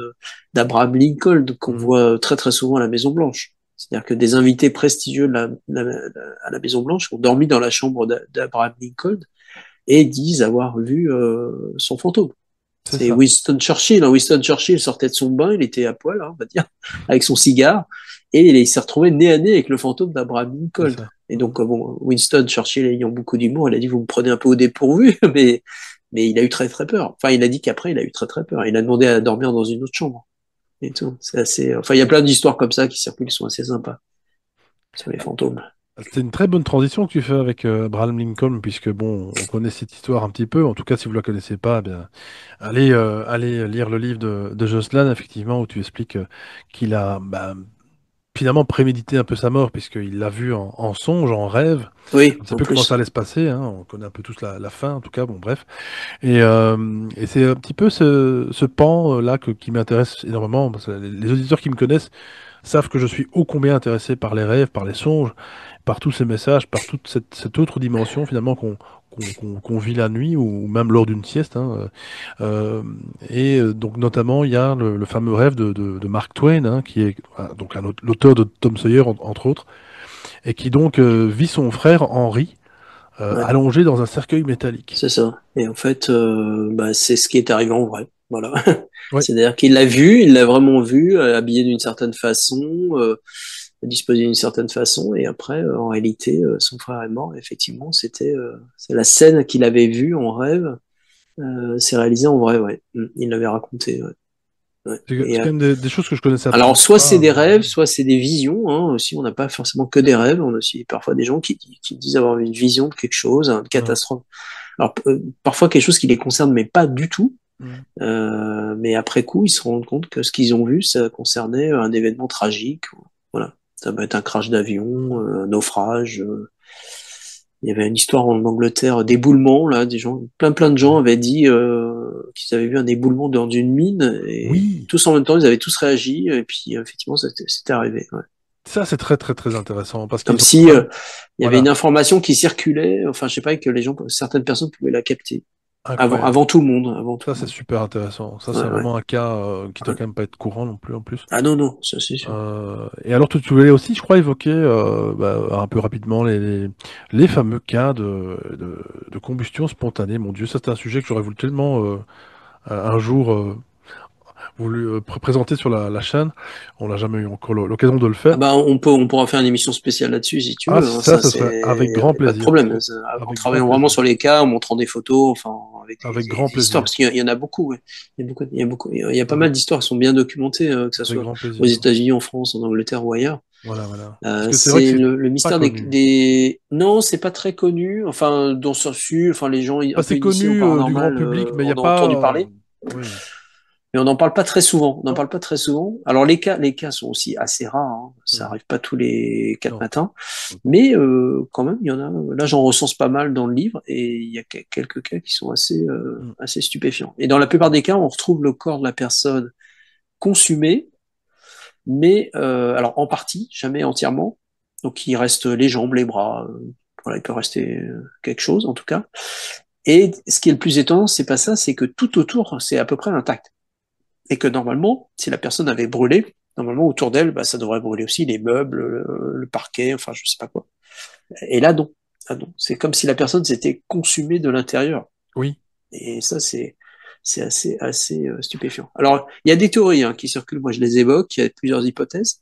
d'Abraham Lincoln qu'on Mhm. voit très souvent à la Maison Blanche. C'est-à-dire que des invités prestigieux à la Maison Blanche ont dormi dans la chambre d'Abraham Lincoln et disent avoir vu son fantôme. C'est C'est ça. Winston Churchill. Hein. Winston Churchill sortait de son bain, il était à poil, hein, on va dire, avec son cigare, et il s'est retrouvé nez à nez avec le fantôme d'Abraham C'est Lincoln. ça. Et Mhm. donc, bon, Winston Churchill ayant beaucoup d'humour, il a dit, vous me prenez un peu au dépourvu, mais il a eu très peur. Enfin, il a dit qu'après, il a eu très peur. Il a demandé à dormir dans une autre chambre. Et tout. C'est assez, enfin, il y a plein d'histoires comme ça qui circulent, qui sont assez sympas sur les fantômes. C'est une très bonne transition que tu fais avec Abraham Lincoln, puisque bon, on connaît cette histoire un petit peu. En tout cas, si vous la connaissez pas, eh bien, allez lire le livre de Jocelyn, effectivement, où tu expliques qu'il a bah, finalement prémédité un peu sa mort, puisqu'il l'a vu en songe, en rêve. On Oui, ne sait en plus comment ça plus. allait se passer, hein. On connaît un peu tous la fin, en tout cas, bon, bref. Et c'est un petit peu ce pan là qui m'intéresse énormément, parce que les auditeurs qui me connaissent savent que je suis ô combien intéressé par les rêves, par les songes, par tous ces messages, par toute cette autre dimension finalement qu'on vit la nuit ou même lors d'une sieste, hein. Donc notamment il y a le fameux rêve de Mark Twain, hein, qui est donc l'auteur de Tom Sawyer entre autres, et qui donc vit son frère Henry Ouais, allongé dans un cercueil métallique. c'est ça. Et en fait, bah, c'est ce qui est arrivé en vrai. Voilà. Oui, C'est-à-dire qu'il l'a vu, il l'a vraiment vu, habillé d'une certaine façon, disposé d'une certaine façon, et après, en réalité, son frère est mort. Effectivement, c'est la scène qu'il avait vue en rêve, c'est réalisé en vrai, ouais. Il l'avait raconté, ouais. Ouais. C'est quand même des choses que je connaissais Alors, absolument soit c'est pas. des rêves, soit c'est des visions. Hein. Aussi, on n'a pas forcément que des rêves. On a aussi parfois des gens qui disent avoir une vision de quelque chose, une Ouais. catastrophe. Alors, parfois quelque chose qui les concerne, mais pas du tout. Mm. Mais après coup, ils se rendent compte que ce qu'ils ont vu, ça concernait un événement tragique. Voilà. Ça peut être un crash d'avion, un naufrage. Il y avait une histoire en Angleterre d'éboulement, là, des gens, plein de gens Ouais. avaient dit qu'ils avaient vu un éboulement dans une mine, et Oui, tous en même temps, ils avaient tous réagi, et puis effectivement, c'était arrivé. Ouais. ça c'est très très très intéressant parce Comme qu'ils ont si vraiment, il y avait voilà, une information qui circulait, enfin, je sais pas, et que les gens, certaines personnes pouvaient la capter incroyable. avant tout le monde, avant tout Ça le c'est monde. super intéressant. Ça Ouais, c'est ouais, vraiment un cas qui doit ouais. quand même pas être courant non plus en plus. Ah non, non, ça c'est sûr. Et alors tu voulais aussi, je crois, évoquer un peu rapidement les fameux cas de combustion spontanée. Mon Dieu, ça c'est un sujet que j'aurais voulu tellement un jour voulu présenter sur la chaîne. On n'a jamais eu encore l'occasion de le Ah faire. bah on pourra faire une émission spéciale là-dessus si tu Ah, veux. Hein. ça, Ça ce serait avec c'est grand y a pas de plaisir. problème. En Avec grand travaillant vraiment plaisir. sur les cas, en montrant des photos, enfin avec Avec les grand histoires, plaisir. parce qu'il y en a beaucoup. Ouais. Il y a pas mal Avec, d'histoires qui sont bien documentées, que ce avec soit grand aux plaisir. États-Unis, en France, en Angleterre ou ailleurs. Voilà, voilà. Parce que c'est vrai que C'est c'est le pas mystère connu. des... Non, c'est pas très connu. Enfin, dans ce sens, enfin les gens un Bah, peu c'est initiés au connu du grand paranormal, public, mais il n'y a on a entendu pas. parler. Oui. Mais on n'en parle pas très souvent. On n'en Non. parle pas très souvent. Alors les cas sont aussi assez rares. Hein. Ça Mhm. arrive pas tous les quatre Non. matins, mais quand même, il y en a. Là, j'en recense pas mal dans le livre, et il y a quelques cas qui sont Mhm. assez stupéfiants. Et dans la plupart des cas, on retrouve le corps de la personne consumé, mais alors en partie, jamais entièrement. Donc il reste les jambes, les bras. Voilà, il peut rester quelque chose en tout cas. Et ce qui est le plus étonnant, c'est pas ça, c'est que tout autour, c'est à peu près intact. Et que normalement, si la personne avait brûlé, normalement autour d'elle, bah, ça devrait brûler aussi les meubles, le parquet, enfin je sais pas quoi. Et là non, ah, non. C'est comme si la personne s'était consumée de l'intérieur. Oui. Et ça c'est assez stupéfiant. Alors il y a des théories qui circulent, moi je les évoque, il y a plusieurs hypothèses,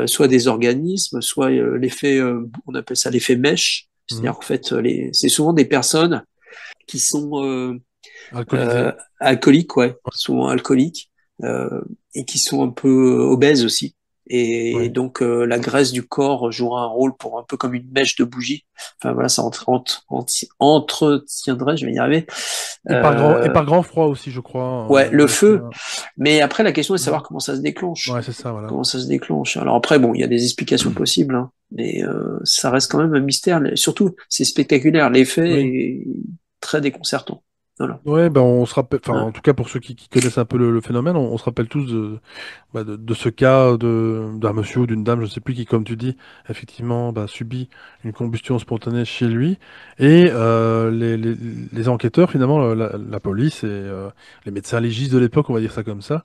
soit des organismes, soit l'effet, on appelle ça l'effet mèche, Mhm. c'est-à-dire qu'en fait c'est souvent des personnes qui sont Alcoolisé. alcooliques, ouais, Ouais. souvent alcooliques, et qui sont un peu obèses aussi. Et Ouais. donc la graisse du corps jouera un rôle pour un peu comme une mèche de bougie. Enfin voilà, ça entretiendrait, je vais y arriver. Et Euh, par grand froid aussi, je crois. ouais, Il y le a aussi feu. Mais après, la question est de savoir Mhm. comment ça se déclenche. Ouais, c'est ça, voilà. Comment ça se déclenche. Alors après, bon, il y a des explications possibles, hein, mais ça reste quand même un mystère. Surtout, c'est spectaculaire. L'effet Oui. est très déconcertant. Voilà. Ouais, ben on se rappelle, enfin Ouais. en tout cas pour ceux qui connaissent un peu le phénomène, on se rappelle tous de ce cas d'un monsieur ou d'une dame, je sais plus qui, comme tu dis, effectivement subit une combustion spontanée chez lui. Et les enquêteurs, finalement, la police et les médecins légistes de l'époque, on va dire ça comme ça,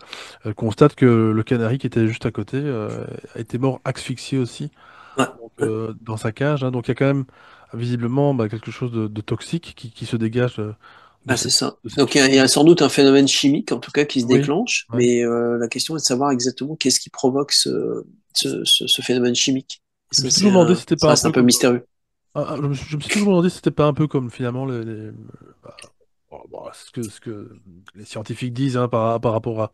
constatent que le canari qui était juste à côté a été mort asphyxié aussi Ouais. donc, Ouais. dans sa cage. Hein. Donc il y a quand même visiblement quelque chose de toxique qui se dégage Ah, c'est ça. de cette Donc il y a fumée. sans doute un phénomène chimique, en tout cas, qui se Oui. déclenche, Ouais. mais la question est de savoir exactement qu'est-ce qui provoque ce phénomène chimique. Et Je me ça, suis toujours demandé si c'était ça pas un reste un peu peu comme mystérieux. je me suis toujours demandé si c'était pas un peu comme finalement bah, ce que les scientifiques disent hein, par rapport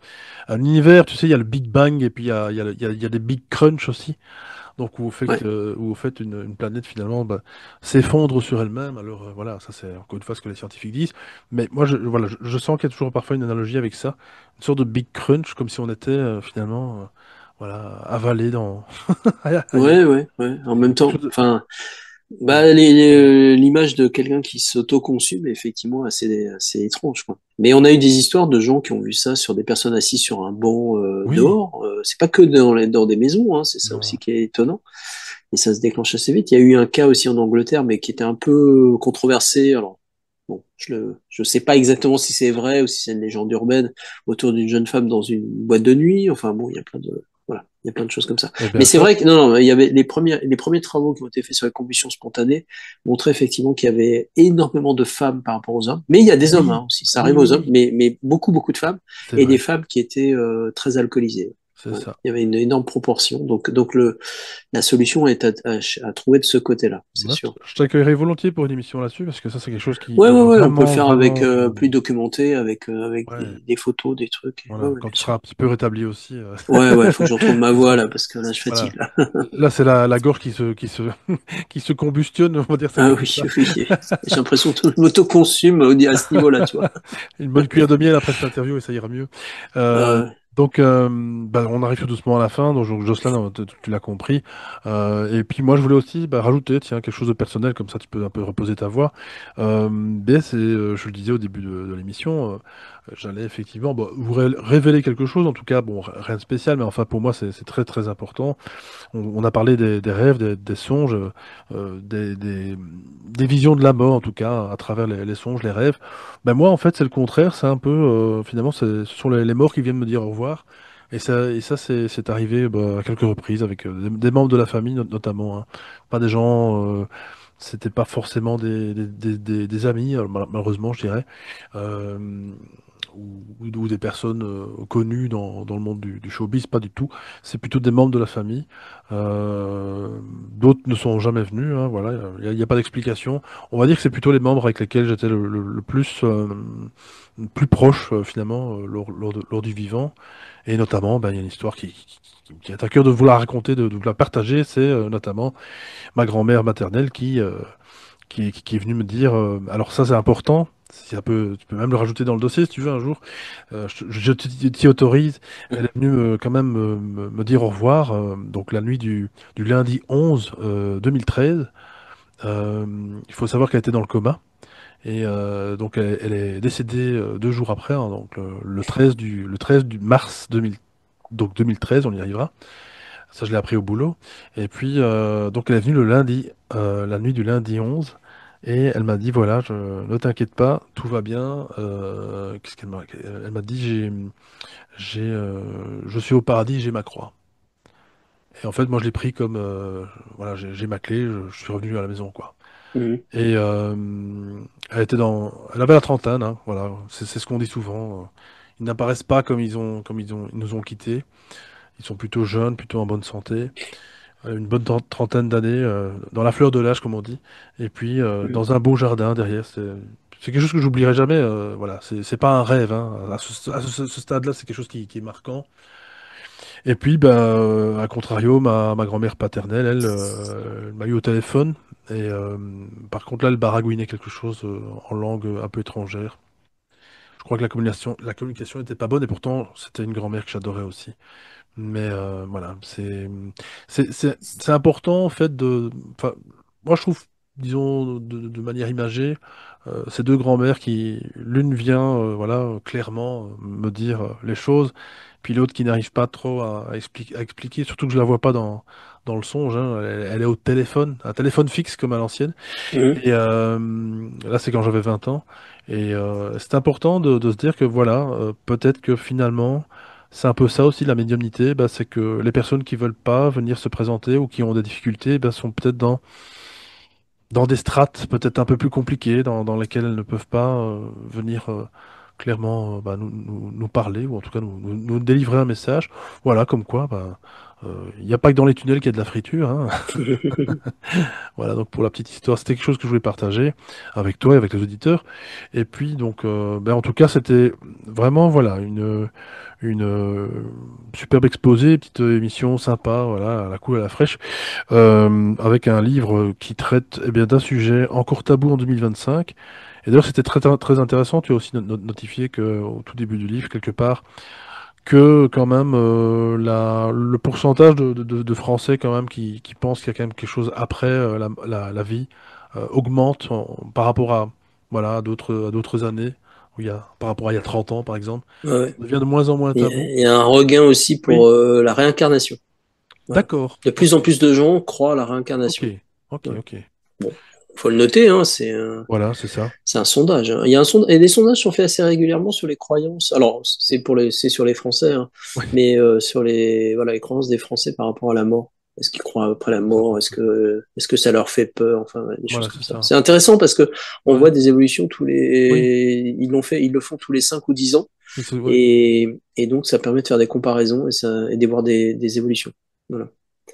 à l'univers. Tu sais, il y a le Big Bang et puis il y a des Big Crunch aussi. Donc Ouais. où au fait une planète finalement s'effondre sur elle-même. Alors voilà, ça c'est encore une fois ce que les scientifiques disent. Mais moi je sens qu'il y a toujours parfois une analogie avec ça, une sorte de Big Crunch, comme si on était finalement voilà avalé dans ailleurs. Ouais, ouais, ouais. En même Quelque temps, chose de... enfin, Ouais. bah, l'image de quelqu'un qui s'auto-consume est effectivement assez étrange, quoi. Mais on a eu des histoires de gens qui ont vu ça sur des personnes assises sur un banc Oui, dehors. C'est pas que dans des maisons, hein, c'est ça aussi non. qui est étonnant. Et ça se déclenche assez vite. Il y a eu un cas aussi en Angleterre, mais qui était un peu controversé. Alors, bon, je sais pas exactement si c'est vrai ou si c'est une légende urbaine autour d'une jeune femme dans une boîte de nuit. Enfin bon, il y a voilà, il y a plein de choses comme ça. Eh Mais bien c'est ça, vrai que non, il y avait les premiers travaux qui ont été faits sur la combustion spontanée montraient effectivement qu'il y avait énormément de femmes par rapport aux hommes. Mais il y a des hommes oui, aussi. Ça oui, arrive oui, aux hommes, oui, mais beaucoup de femmes c'est et des vrai. femmes qui étaient très alcoolisées. c'est Ouais. ça. Il y avait une énorme proportion. La solution est à trouver de ce côté-là, c'est Moi, sûr. je t'accueillerai volontiers pour une émission là-dessus, parce que ça, c'est quelque chose qui Ouais, est ouais, ouais, on peut le vraiment, faire avec vraiment. plus documenté, avec Ouais, des photos, des trucs. Ouais, voilà. ouais, Quand bien tu seras sûr. un petit peu rétabli aussi. Ouais, ouais, faut que je retrouve ma Parce que, voix là, parce que là, je voilà. fatigue là. Là, c'est la gorge qui se combustionne, on va dire ça Ah comme oui, ça. oui. J'ai l'impression que je m'auto-consume à ce niveau-là, tu vois. Une bonne cuillère de miel après cette interview et ça ira mieux. Euh, Euh, donc, on arrive tout doucement à la fin. Donc, Jocelyn, tu l'as compris. Et puis, moi, je voulais aussi rajouter, tiens, quelque chose de personnel, comme ça, tu peux un peu reposer ta voix. Je le disais au début de l'émission, j'allais effectivement vous révéler quelque chose. En tout cas, bon, rien de spécial, mais enfin, pour moi, c'est très, très important. On a parlé des rêves, des songes, des visions de la mort, en tout cas, à travers les songes, les rêves. Ben moi, en fait, c'est le contraire. C'est un peu, finalement, ce sont les morts qui viennent me dire au revoir. Et ça c'est arrivé à quelques reprises avec des membres de la famille, notamment, hein. Pas des gens, c'était pas forcément des amis, malheureusement, je dirais. Euh, ou des personnes connues dans le monde du showbiz, pas du tout. C'est plutôt des membres de la famille. Euh, D'autres ne sont jamais venus, hein, voilà, il n'y a pas d'explication. On va dire que c'est plutôt les membres avec lesquels j'étais le plus proche, finalement, lors du vivant. Et notamment, il y a une histoire qui est à cœur de vous la raconter, de vous la partager. C'est notamment ma grand-mère maternelle qui est venue me dire, alors ça c'est important. Si ça peut, tu peux même le rajouter dans le dossier si tu veux un jour. T'y autorise. Elle est venue quand même me dire au revoir. Donc la nuit du lundi 11 2013. Euh, il faut savoir qu'elle était dans le coma. Et donc elle est décédée 2 jours après, hein, donc le 13 du mars 2000, donc 2013, on y arrivera. Ça, je l'ai appris au boulot. Et puis, donc, elle est venue le lundi, la nuit du lundi 11. Et elle m'a dit, voilà, ne t'inquiète pas, tout va bien. Qu'est-ce qu'elle m'a... Elle m'a dit, je suis au paradis, j'ai ma croix. Et en fait, moi, je l'ai pris comme, voilà, j'ai ma clé, je suis revenu à la maison, quoi. mhm, Et elle avait la trentaine, hein, voilà, c'est ce qu'on dit souvent. Ils n'apparaissent pas ils nous ont quittés. Ils sont plutôt jeunes, plutôt en bonne santé. Une bonne trentaine d'années, dans la fleur de l'âge, comme on dit, et puis mhm, dans un beau jardin derrière. C'est quelque chose que j'oublierai jamais. Voilà, c'est pas un rêve, hein. À ce stade-là, c'est quelque chose qui est marquant. Et puis, à contrario, ma grand-mère paternelle, elle m'a eu au téléphone. Et par contre, là, elle baragouinait quelque chose en langue un peu étrangère. Je crois que la communication n'était pas bonne, et pourtant, c'était une grand-mère que j'adorais aussi. Mais voilà, c'est important en fait enfin, moi je trouve, disons de manière imagée, ces deux grands-mères qui, l'une vient, voilà, clairement me dire les choses, puis l'autre qui n'arrive pas trop à expliquer, surtout que je la vois pas dans le songe, hein. Elle est au téléphone, un téléphone fixe comme à l'ancienne. mhm. Et là, c'est quand j'avais 20 ans. Et c'est important de se dire que voilà, peut-être que finalement, c'est un peu ça aussi la médiumnité, c'est que les personnes qui veulent pas venir se présenter ou qui ont des difficultés, sont peut-être dans des strates peut-être un peu plus compliquées, dans lesquelles elles ne peuvent pas venir clairement nous parler, ou en tout cas nous délivrer un message. Voilà, comme quoi, il n'y a pas que dans les tunnels qu'il y a de la friture, hein. Voilà, donc pour la petite histoire, c'était quelque chose que je voulais partager avec toi et avec les auditeurs. Et puis, donc, en tout cas, c'était vraiment, voilà, une superbe exposé, petite émission sympa, voilà, à la cool, à la fraîche, avec un livre qui traite, d'un sujet encore tabou en 2025. Et d'ailleurs, c'était très, très intéressant. Tu as aussi notifié que, au tout début du livre, quelque part, que quand même le pourcentage de Français quand même qui pensent qu'il y a quand même quelque chose après la vie augmente par rapport à voilà à d'autres années où par rapport à il y a 30 ans par exemple. Ouais. Ça devient de moins en moins tabou. Il y a un regain aussi Oui, pour la réincarnation. Voilà. d'accord. De plus Ok, en plus de gens croient à la ok, réincarnation. ok, Ouais. ok. Bon, faut le noter, hein, Voilà, c'est ça. c'est un sondage, hein. Et des sondages sont faits assez régulièrement sur les croyances. Alors, c'est sur les Français, hein, Oui, mais sur voilà, les croyances des Français par rapport à la mort. Est-ce qu'ils croient après la mort? Est-ce que ça leur fait peur? Enfin, ouais, des choses Voilà, comme c'est ça. ça. C'est intéressant parce que on Ouais. voit des évolutions Oui. ils le font tous les 5 ou 10 ans. Ouais. Et donc, ça permet de faire des comparaisons et de voir des évolutions. Voilà.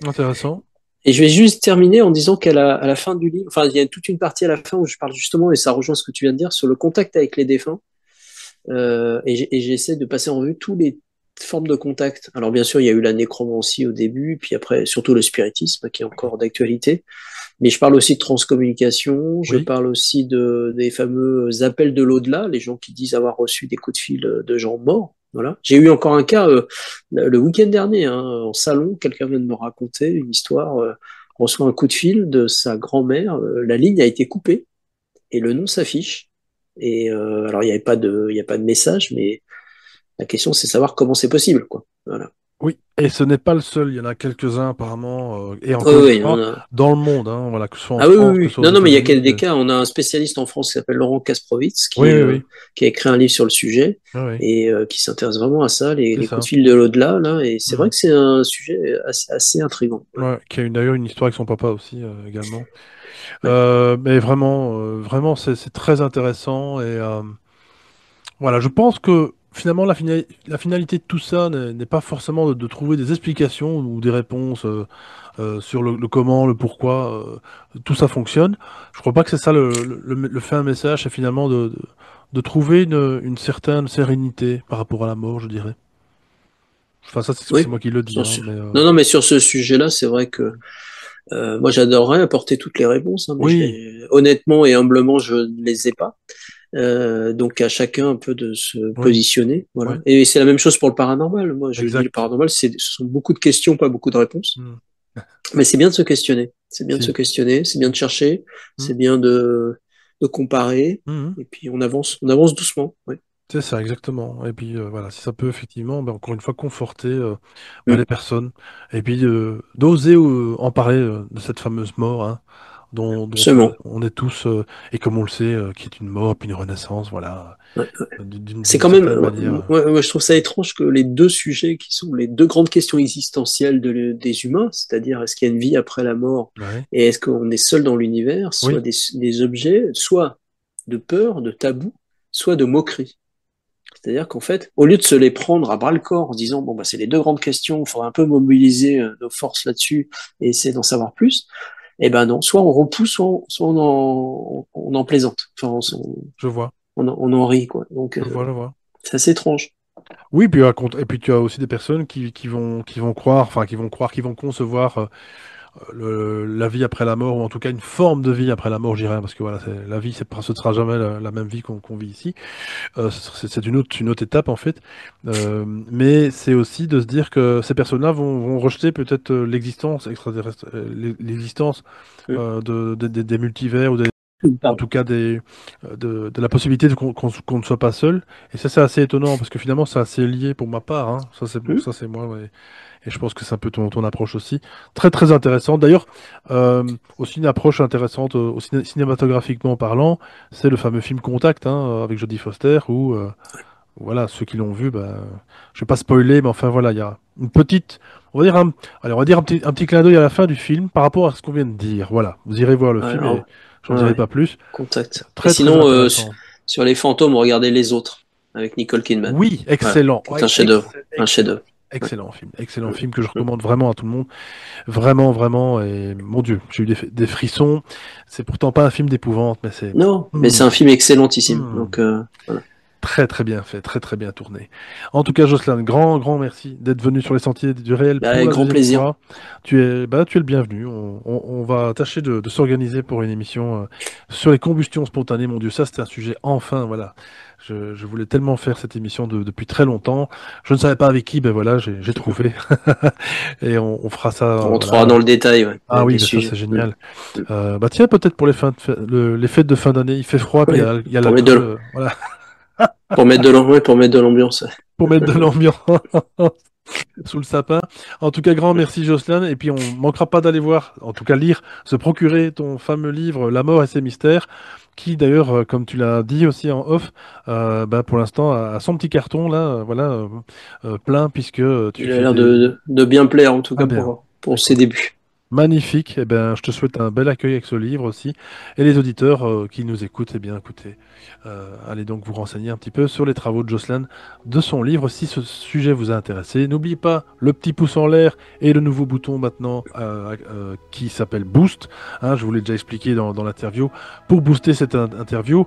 Intéressant. Et je vais juste terminer en disant à la fin du livre, enfin, il y a toute une partie à la fin où je parle justement, et ça rejoint ce que tu viens de dire, sur le contact avec les défunts. Et j'essaie de passer en revue tous les formes de contact. Alors bien sûr, il y a eu la nécromancie au début, puis après surtout le spiritisme qui est encore d'actualité. Mais je parle aussi de transcommunication, je Oui. parle aussi des fameux appels de l'au-delà, les gens qui disent avoir reçu des coups de fil de gens morts. Voilà. J'ai eu encore un cas le week-end dernier, hein, en salon, quelqu'un vient de me raconter une histoire. On reçoit un coup de fil de sa grand-mère, la ligne a été coupée et le nom s'affiche. Et alors il y a pas de message, mais la question c'est savoir comment c'est possible, quoi. Voilà. Oui, et ce n'est pas le seul, il y en a quelques-uns apparemment, et Oui, encore une oui, fois, dans le monde, hein, voilà, que ce soit en ah oui, oui, France, que ce oui. soit aux Non, non, mais il y a États-Unis. des cas. On a un spécialiste en France qui s'appelle Laurent Kasprowitz, Oui, oui, oui, qui a écrit un livre sur le sujet oui, oui, et qui s'intéresse vraiment à ça, c'est les coups ça. de fil de l'au-delà, là. Et c'est vrai Mhm. que c'est un sujet assez intriguant. Ouais. Ouais, qui a d'ailleurs une histoire avec son papa aussi, également. Ouais. Mais vraiment, vraiment, c'est très intéressant, et voilà, je pense que finalement, la finalité de tout ça n'est pas forcément de trouver des explications ou des réponses sur le comment, le pourquoi tout ça fonctionne. Je crois pas que c'est ça le fin message, c'est finalement de trouver une certaine sérénité par rapport à la mort, je dirais. Enfin, ça, c'est Oui. moi qui le dis, Sur hein, ce- mais Non, non, mais sur ce sujet-là, c'est vrai que moi, j'adorerais apporter toutes les réponses, hein, mais oui, honnêtement et humblement, je ne les ai pas. Donc à chacun un peu de se oui, positionner, voilà. oui, Et c'est la même chose pour le paranormal. Moi, je dis le exact. paranormal, ce sont beaucoup de questions, pas beaucoup de réponses. Hmm. Mais c'est bien de se questionner. C'est bien de se Si. questionner, c'est bien de chercher, Hmm. c'est bien de comparer. Hmm. Et puis on avance doucement. Ouais. C'est ça, exactement. Et puis voilà, si ça peut effectivement, ben, encore une fois, conforter les Mm. personnes. Et puis d'oser en parler de cette fameuse mort, hein, dont Absolument. on est tous, et comme on le sait, qui est une mort, puis une renaissance, voilà, Ouais. C'est d'une quand même, certaine manière. ouais, je trouve ça étrange que les deux sujets qui sont les deux grandes questions existentielles des humains, c'est-à-dire est-ce qu'il y a une vie après la mort Ouais. et est-ce qu'on est seul dans l'univers, soit Oui, des objets, soit de peur, de tabou, soit de moquerie. C'est-à-dire qu'en fait, au lieu de se les prendre à bras le corps en se disant, bon, bah, c'est les deux grandes questions, il faudra un peu mobiliser nos forces là-dessus et essayer d'en savoir plus, eh ben non, soit on repousse, soit on en plaisante. Enfin, je vois, on en rit, quoi. Donc, je vois, je vois. c'est assez étrange. Oui, puis, et puis tu as aussi des personnes qui vont croire, enfin qui vont concevoir la vie après la mort, ou en tout cas une forme de vie après la mort, je dirais, parce que voilà, la vie, ce ne sera jamais la même vie qu'on vit ici. C'est une autre étape en fait. Mais c'est aussi de se dire que ces personnes-là vont rejeter peut-être l'existence extraterrestre, l'existence Mm. des multivers, ou en Pardon. tout cas de la possibilité qu'on ne soit pas seul. Et ça, c'est assez étonnant parce que finalement, c'est assez lié pour ma part, hein. Mm. Ça, c'est moi, ouais. Et je pense que c'est un peu ton approche aussi. Très, très intéressant. D'ailleurs, aussi une approche intéressante, cinématographiquement parlant, c'est le fameux film Contact, hein, avec Jodie Foster, où voilà, ceux qui l'ont vu, bah, je vais pas spoiler, mais enfin voilà, il y a une petite, on va dire allez, on va dire un petit clin d'œil à la fin du film par rapport à ce qu'on vient de dire. Voilà, vous irez voir le Ouais, film et alors, j'en ouais, dirai ouais, pas plus. contact. Et Très très sinon, intéressant. sur les fantômes, regardez Les Autres avec Nicole Kidman. Oui, Voilà, excellent. qui est un Ouais, chef-d'œuvre, un excellent. chef-d'œuvre. Ouais. Excellent Mm. film que je Mm. recommande vraiment à tout le monde. Vraiment, vraiment. Et mon Dieu, j'ai eu des frissons. C'est pourtant pas un film d'épouvante, mais c'est Non, mais hmm, c'est un film excellentissime. hmm, Donc, voilà. très très bien fait, très très bien tourné. En tout cas, Jocelyn, grand grand merci d'être venu sur les sentiers du réel Bah, pour avec la grand deuxième plaisir. fois. Tu es le bienvenu. On va tâcher de s'organiser pour une émission sur les combustions spontanées. Mon Dieu, ça c'est un sujet enfin, voilà. Je voulais tellement faire cette émission depuis très longtemps. Je ne savais pas avec qui, ben voilà, j'ai trouvé. Et on fera ça, On rentrera voilà. dans le détail, ouais, Ah oui, des ben ça c'est sujets. Mm. génial. Mm. Bah tiens, peut-être pour les fêtes de fin d'année, il fait froid, puis Ouais, il y a pour mettre l'alcool, voilà, pour mettre de l'ambiance. pour mettre de l'ambiance sous le sapin. En tout cas, grand merci Jocelyn. Et puis on manquera pas d'aller voir, en tout cas lire, se procurer ton fameux livre La mort et ses mystères, qui d'ailleurs, comme tu l'as dit aussi en off, bah, pour l'instant a son petit carton là, voilà, plein puisque tu Il a fais l'air des... de bien plaire, en tout Ah cas bien, pour. pour ses débuts. Magnifique. Eh ben, je te souhaite un bel accueil avec ce livre aussi. Et les auditeurs qui nous écoutent, eh bien, écoutez, allez donc vous renseigner un petit peu sur les travaux de Jocelyn, de son livre, si ce sujet vous a intéressé. N'oubliez pas le petit pouce en l'air et le nouveau bouton maintenant qui s'appelle Boost. Hein, je vous l'ai déjà expliqué dans l'interview. Pour booster cette interview,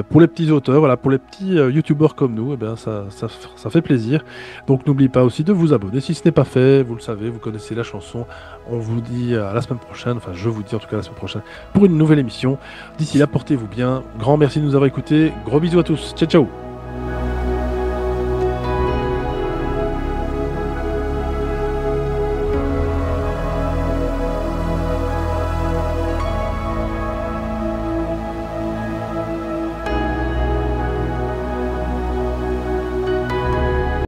pour les petits auteurs, voilà, pour les petits youtubeurs comme nous, eh ben, ça fait plaisir. Donc n'oubliez pas aussi de vous abonner si ce n'est pas fait. Vous le savez, vous connaissez la chanson. On vous dit à la semaine prochaine, enfin je vous dis en tout cas à la semaine prochaine pour une nouvelle émission. D'ici là, portez-vous bien. Grand merci de nous avoir écoutés. Gros bisous à tous. Ciao ciao.